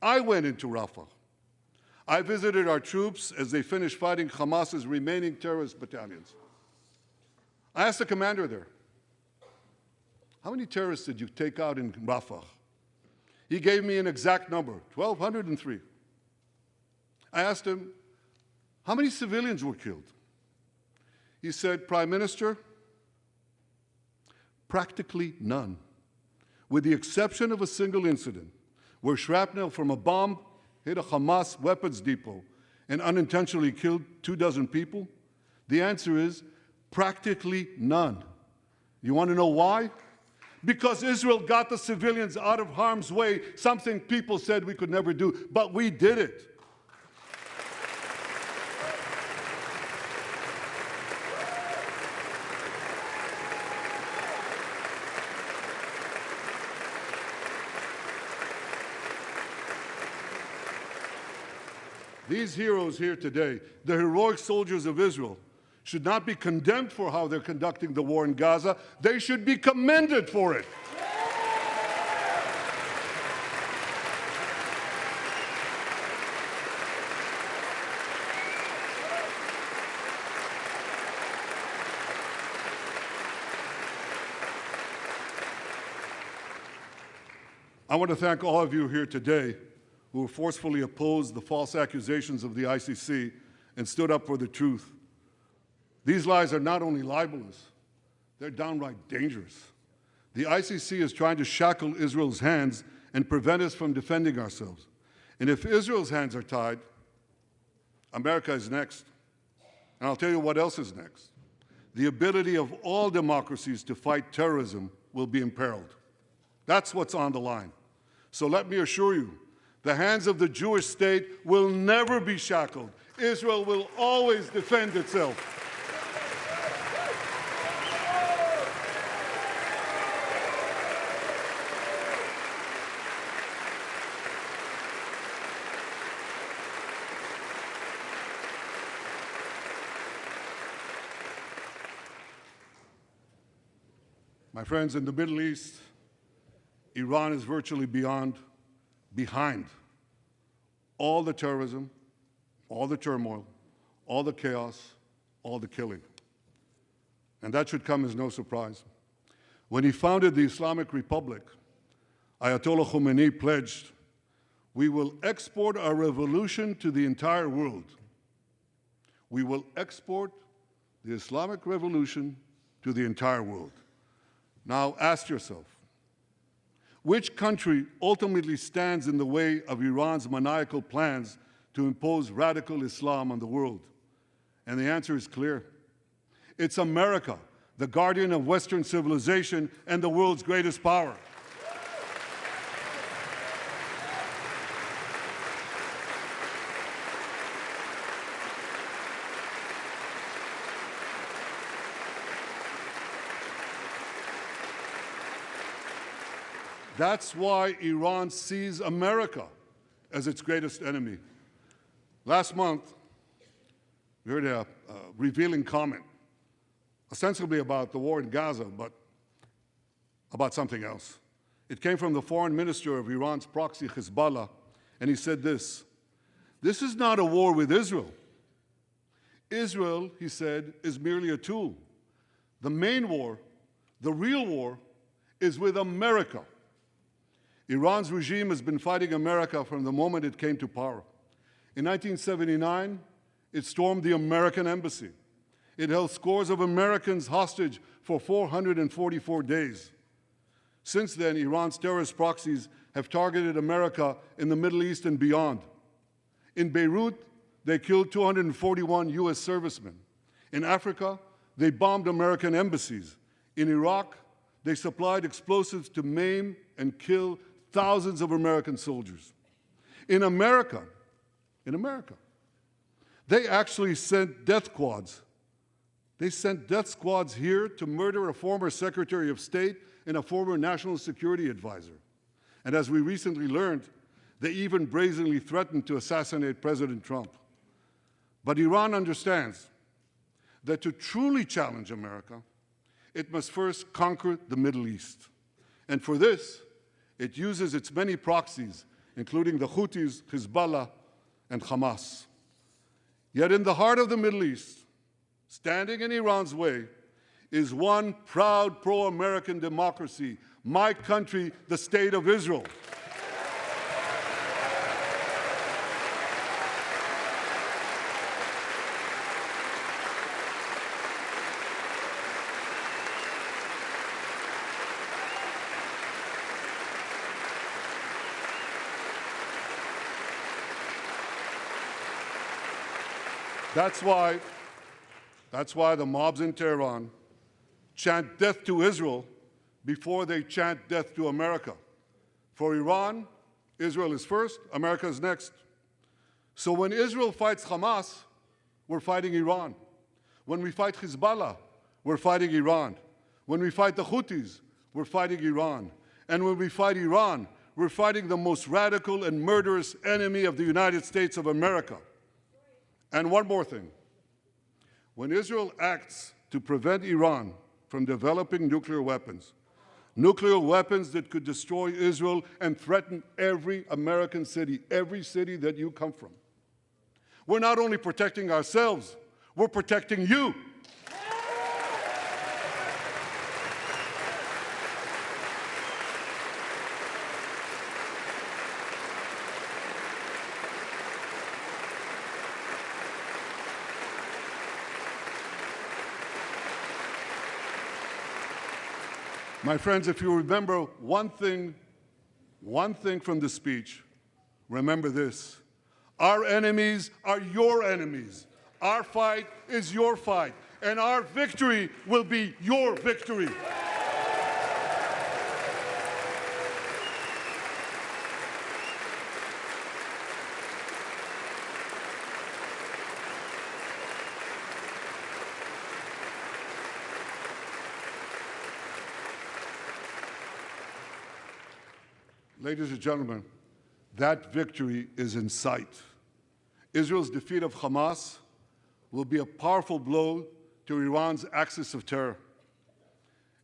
I went into Rafah. I visited our troops as they finished fighting Hamas's remaining terrorist battalions. I asked the commander there, how many terrorists did you take out in Rafah? He gave me an exact number, 1,203. I asked him, how many civilians were killed? He said, Prime Minister, practically none, with the exception of a single incident where shrapnel from a bomb hit a Hamas weapons depot and unintentionally killed 24 people. The answer is practically none. You want to know why? Because Israel got the civilians out of harm's way, something people said we could never do, but we did it. These heroes here today, the heroic soldiers of Israel, should not be condemned for how they're conducting the war in Gaza. They should be commended for it. I want to thank all of you here today who forcefully opposed the false accusations of the ICC and stood up for the truth. These lies are not only libelous, they're downright dangerous. The ICC is trying to shackle Israel's hands and prevent us from defending ourselves. And if Israel's hands are tied, America is next. And I'll tell you what else is next. The ability of all democracies to fight terrorism will be imperiled. That's what's on the line. So let me assure you, the hands of the Jewish state will never be shackled. Israel will always defend itself. My friends, in the Middle East, Iran is virtually behind all the terrorism, all the turmoil, all the chaos, all the killing. And that should come as no surprise. When he founded the Islamic Republic, Ayatollah Khomeini pledged, "We will export our revolution to the entire world." We will export the Islamic revolution to the entire world. Now ask yourself, which country ultimately stands in the way of Iran's maniacal plans to impose radical Islam on the world? And the answer is clear. It's America, the guardian of Western civilization and the world's greatest power. That's why Iran sees America as its greatest enemy. Last month, we heard a revealing comment, ostensibly about the war in Gaza, but about something else. It came from the foreign minister of Iran's proxy, Hezbollah, and he said this: "This is not a war with Israel. Israel," he said, "is merely a tool. The main war, the real war, is with America." Iran's regime has been fighting America from the moment it came to power. In 1979, it stormed the American embassy. It held scores of Americans hostage for 444 days. Since then, Iran's terrorist proxies have targeted America in the Middle East and beyond. In Beirut, they killed 241 U.S. servicemen. In Africa, they bombed American embassies. In Iraq, They supplied explosives to maim and kill thousands of American soldiers. In America, they actually sent death squads. They sent death squads here to murder a former Secretary of State and a former National Security Advisor. And as we recently learned, they even brazenly threatened to assassinate President Trump. But Iran understands that to truly challenge America, it must first conquer the Middle East. And for this, it uses its many proxies, including the Houthis, Hezbollah, and Hamas. Yet in the heart of the Middle East, standing in Iran's way, is one proud pro-American democracy, my country, the State of Israel. That's why the mobs in Tehran chant death to Israel before they chant death to America. For Iran, Israel is first, America is next. So when Israel fights Hamas, we're fighting Iran. When we fight Hezbollah, we're fighting Iran. When we fight the Houthis, we're fighting Iran. And when we fight Iran, we're fighting the most radical and murderous enemy of the United States of America. And one more thing. When Israel acts to prevent Iran from developing nuclear weapons that could destroy Israel and threaten every American city, every city that you come from, we're not only protecting ourselves, we're protecting you. My friends, if you remember one thing from the speech, remember this. Our enemies are your enemies. Our fight is your fight. And our victory will be your victory. Ladies and gentlemen, that victory is in sight. Israel's defeat of Hamas will be a powerful blow to Iran's axis of terror.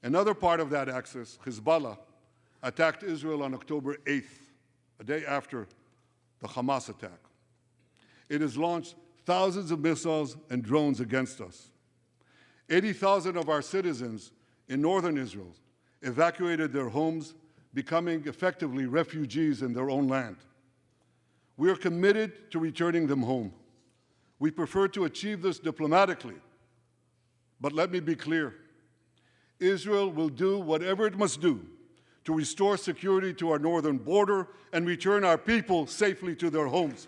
Another part of that axis, Hezbollah, attacked Israel on October 8th, a day after the Hamas attack. It has launched thousands of missiles and drones against us. 80,000 of our citizens in northern Israel evacuated their homes, becoming effectively refugees in their own land. We are committed to returning them home. We prefer to achieve this diplomatically. But let me be clear. Israel will do whatever it must do to restore security to our northern border and return our people safely to their homes.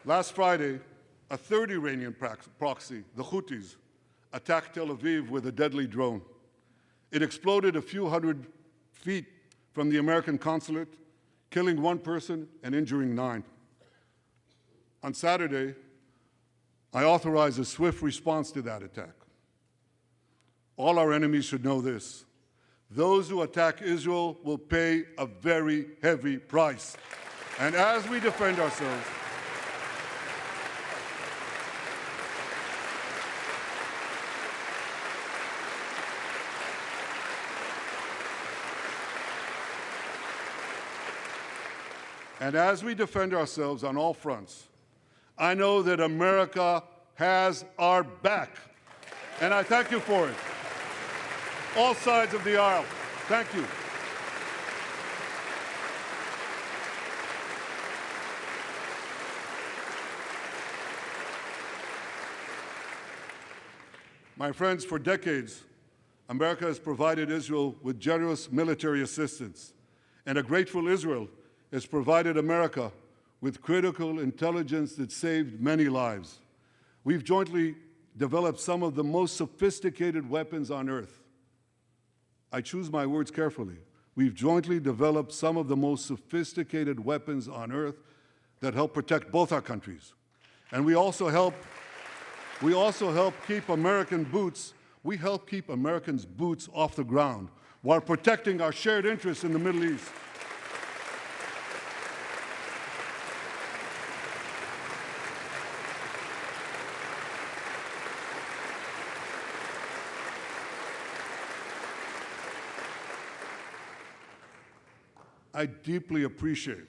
Last Friday, a third Iranian proxy, the Houthis, attacked Tel Aviv with a deadly drone. It exploded a few hundred feet from the American consulate, killing one person and injuring 9. On Saturday, I authorized a swift response to that attack. All our enemies should know this. Those who attack Israel will pay a very heavy price. And as we defend ourselves, on all fronts, I know that America has our back. And I thank you for it. All sides of the aisle, thank you. My friends, for decades, America has provided Israel with generous military assistance, and a grateful Israel has provided America with critical intelligence that saved many lives. We've jointly developed some of the most sophisticated weapons on earth. I choose my words carefully. We've jointly developed some of the most sophisticated weapons on earth that help protect both our countries. And we also help keep American boots, we help keep Americans' boots off the ground while protecting our shared interests in the Middle East. I deeply appreciate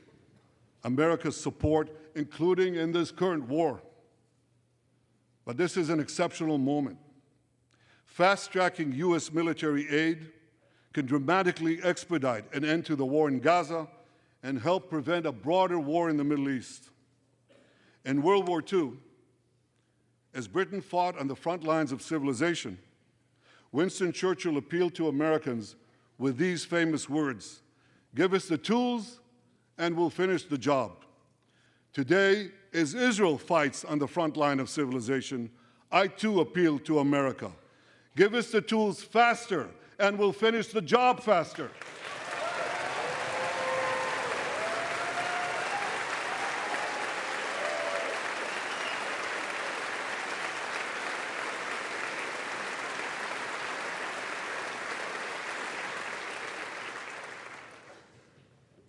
America's support, including in this current war. But this is an exceptional moment. Fast-tracking U.S. military aid can dramatically expedite an end to the war in Gaza and help prevent a broader war in the Middle East. In World War II, as Britain fought on the front lines of civilization, Winston Churchill appealed to Americans with these famous words: "Give us the tools and we'll finish the job." Today, as Israel fights on the front line of civilization, I too appeal to America. Give us the tools faster and we'll finish the job faster.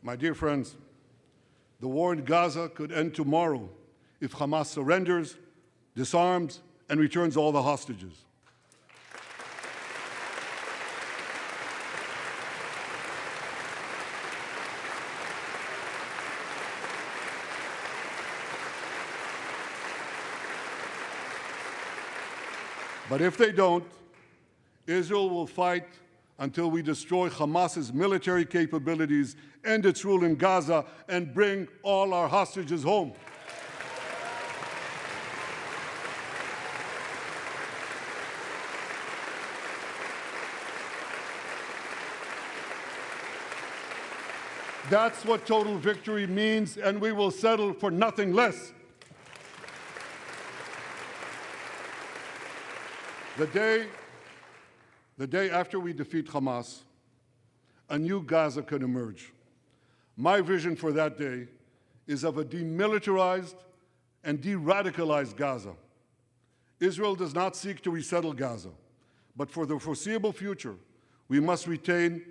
My dear friends, the war in Gaza could end tomorrow if Hamas surrenders, disarms, and returns all the hostages. But if they don't, Israel will fight until we destroy Hamas's military capabilities, end its rule in Gaza, and bring all our hostages home. That's what total victory means, and we will settle for nothing less. The day after we defeat Hamas, a new Gaza can emerge. My vision for that day is of a demilitarized and de-radicalized Gaza. Israel does not seek to resettle Gaza, but for the foreseeable future, we must retain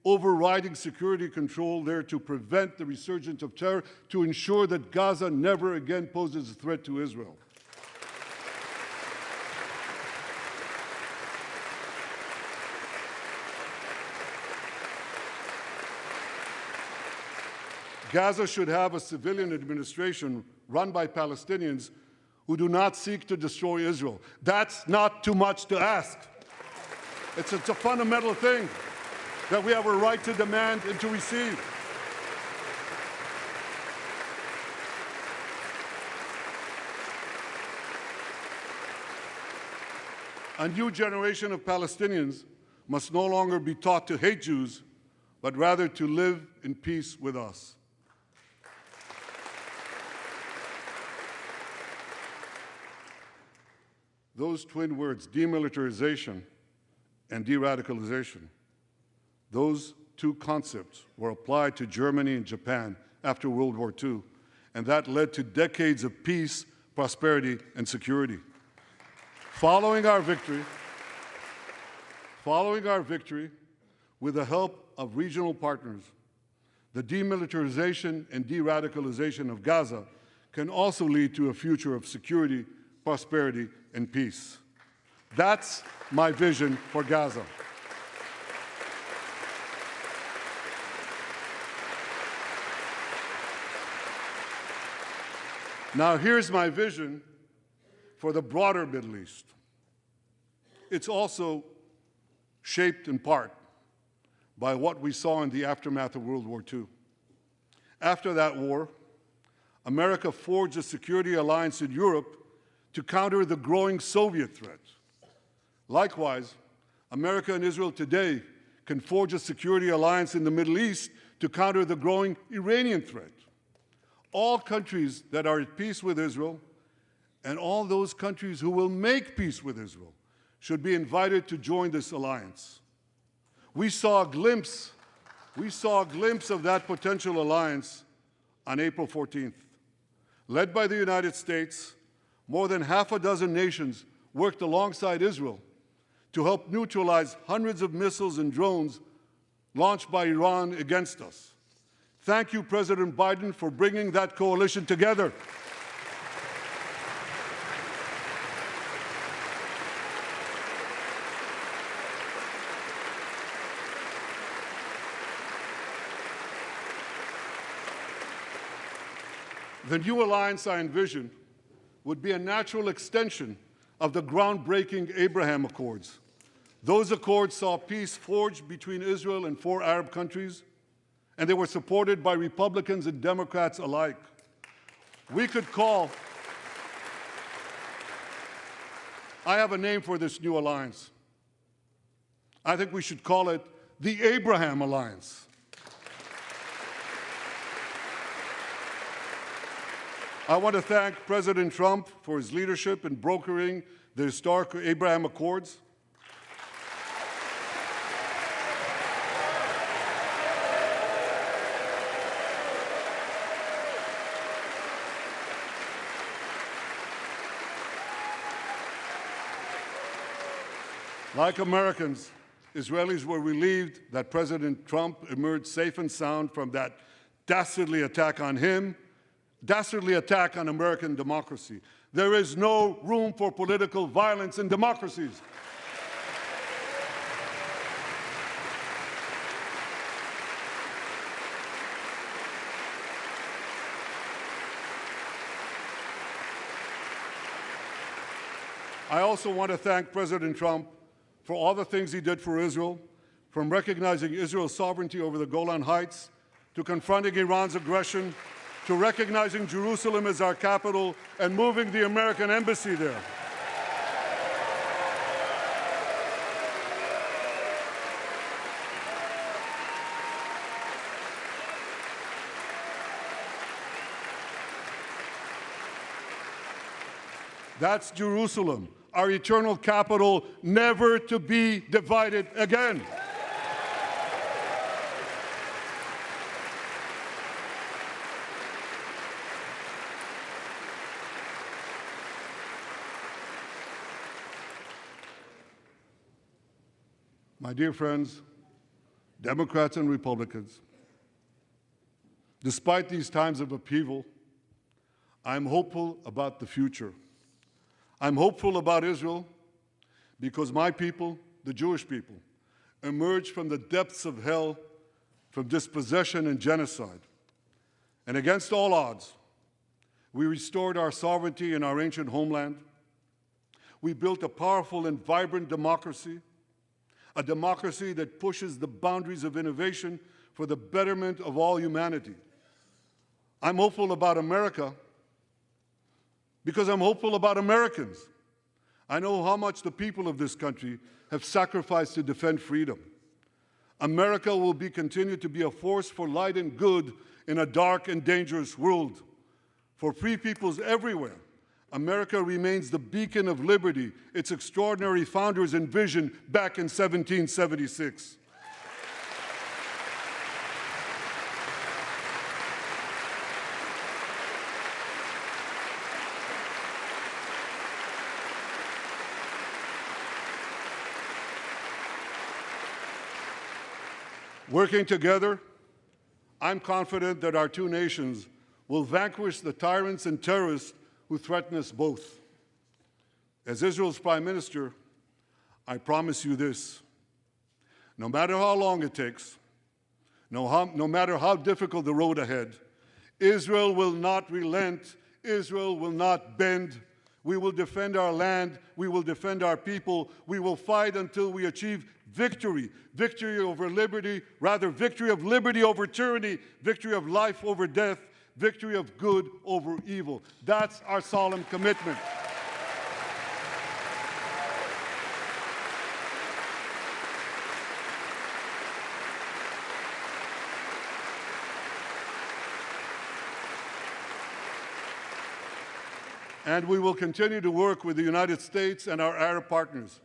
overriding security control there to prevent the resurgence of terror, to ensure that Gaza never again poses a threat to Israel. Gaza should have a civilian administration run by Palestinians who do not seek to destroy Israel. That's not too much to ask. It's a fundamental thing that we have a right to demand and to receive. A new generation of Palestinians must no longer be taught to hate Jews, but rather to live in peace with us. Those twin words, demilitarization and de-radicalization, those two concepts were applied to Germany and Japan after World War II, and that led to decades of peace, prosperity, and security. Following our victory, with the help of regional partners, the demilitarization and de-radicalization of Gaza can also lead to a future of security, prosperity, and peace. That's my vision for Gaza. Now, here's my vision for the broader Middle East. It's also shaped in part by what we saw in the aftermath of World War II. After that war, America forged a security alliance in Europe to counter the growing Soviet threat. Likewise, America and Israel today can forge a security alliance in the Middle East to counter the growing Iranian threat. All countries that are at peace with Israel and all those countries who will make peace with Israel should be invited to join this alliance. We saw a glimpse of that potential alliance on April 14th. Led by the United States, more than half a dozen nations worked alongside Israel to help neutralize hundreds of missiles and drones launched by Iran against us. Thank you, President Biden, for bringing that coalition together. The new alliance I envision would be a natural extension of the groundbreaking Abraham Accords. Those accords saw peace forged between Israel and 4 Arab countries, and they were supported by Republicans and Democrats alike. We could call, I have a name for this new alliance. I think we should call it the Abraham Alliance. I want to thank President Trump for his leadership in brokering the historic Abraham Accords. Like Americans, Israelis were relieved that President Trump emerged safe and sound from that dastardly attack on him, dastardly attack on American democracy. There is no room for political violence in democracies. I also want to thank President Trump for all the things he did for Israel, from recognizing Israel's sovereignty over the Golan Heights, to confronting Iran's aggression, to recognizing Jerusalem as our capital and moving the American embassy there. That's Jerusalem, our eternal capital, never to be divided again. My dear friends, Democrats and Republicans, despite these times of upheaval, I'm hopeful about the future. I'm hopeful about Israel because my people, the Jewish people, emerged from the depths of hell, from dispossession and genocide. And against all odds, we restored our sovereignty in our ancient homeland. We built a powerful and vibrant democracy, a democracy that pushes the boundaries of innovation for the betterment of all humanity. I'm hopeful about America because I'm hopeful about Americans. I know how much the people of this country have sacrificed to defend freedom. America will continue to be a force for light and good in a dark and dangerous world. For free peoples everywhere, America remains the beacon of liberty its extraordinary founders envisioned back in 1776. Working together, I'm confident that our two nations will vanquish the tyrants and terrorists who threaten us both. As Israel's Prime Minister, I promise you this: no matter how long it takes, no matter how difficult the road ahead, Israel will not relent, Israel will not bend. We will defend our land, we will defend our people, we will fight until we achieve victory. Victory over liberty, rather victory of liberty over tyranny, victory of life over death, victory of good over evil. That's our solemn commitment. And we will continue to work with the United States and our Arab partners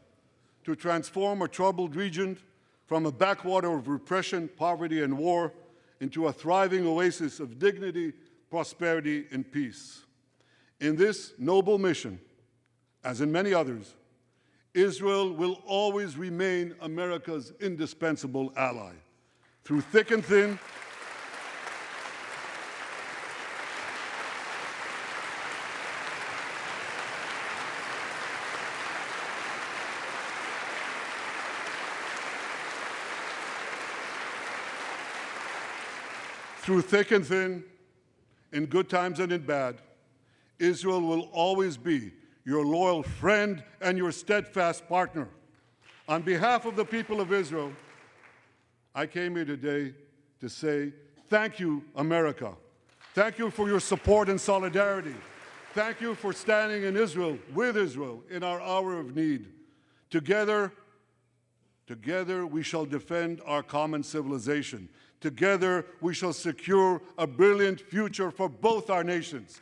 to transform a troubled region from a backwater of repression, poverty, and war into a thriving oasis of dignity, prosperity, and peace. In this noble mission, as in many others, Israel will always remain America's indispensable ally. Through thick and thin, in good times and in bad, Israel will always be your loyal friend and your steadfast partner. On behalf of the people of Israel, I came here today to say, thank you, America. Thank you for your support and solidarity. Thank you for standing in Israel, with Israel, in our hour of need. Together we shall defend our common civilization. Together, we shall secure a brilliant future for both our nations.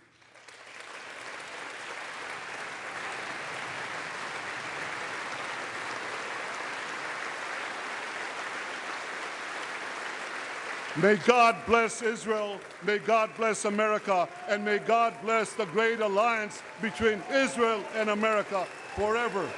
May God bless Israel, may God bless America, and may God bless the great alliance between Israel and America forever.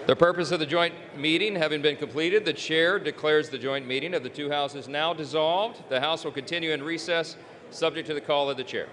The purpose of the joint meeting having been completed, the chair declares the joint meeting of the two houses now dissolved. The House will continue in recess, subject to the call of the chair.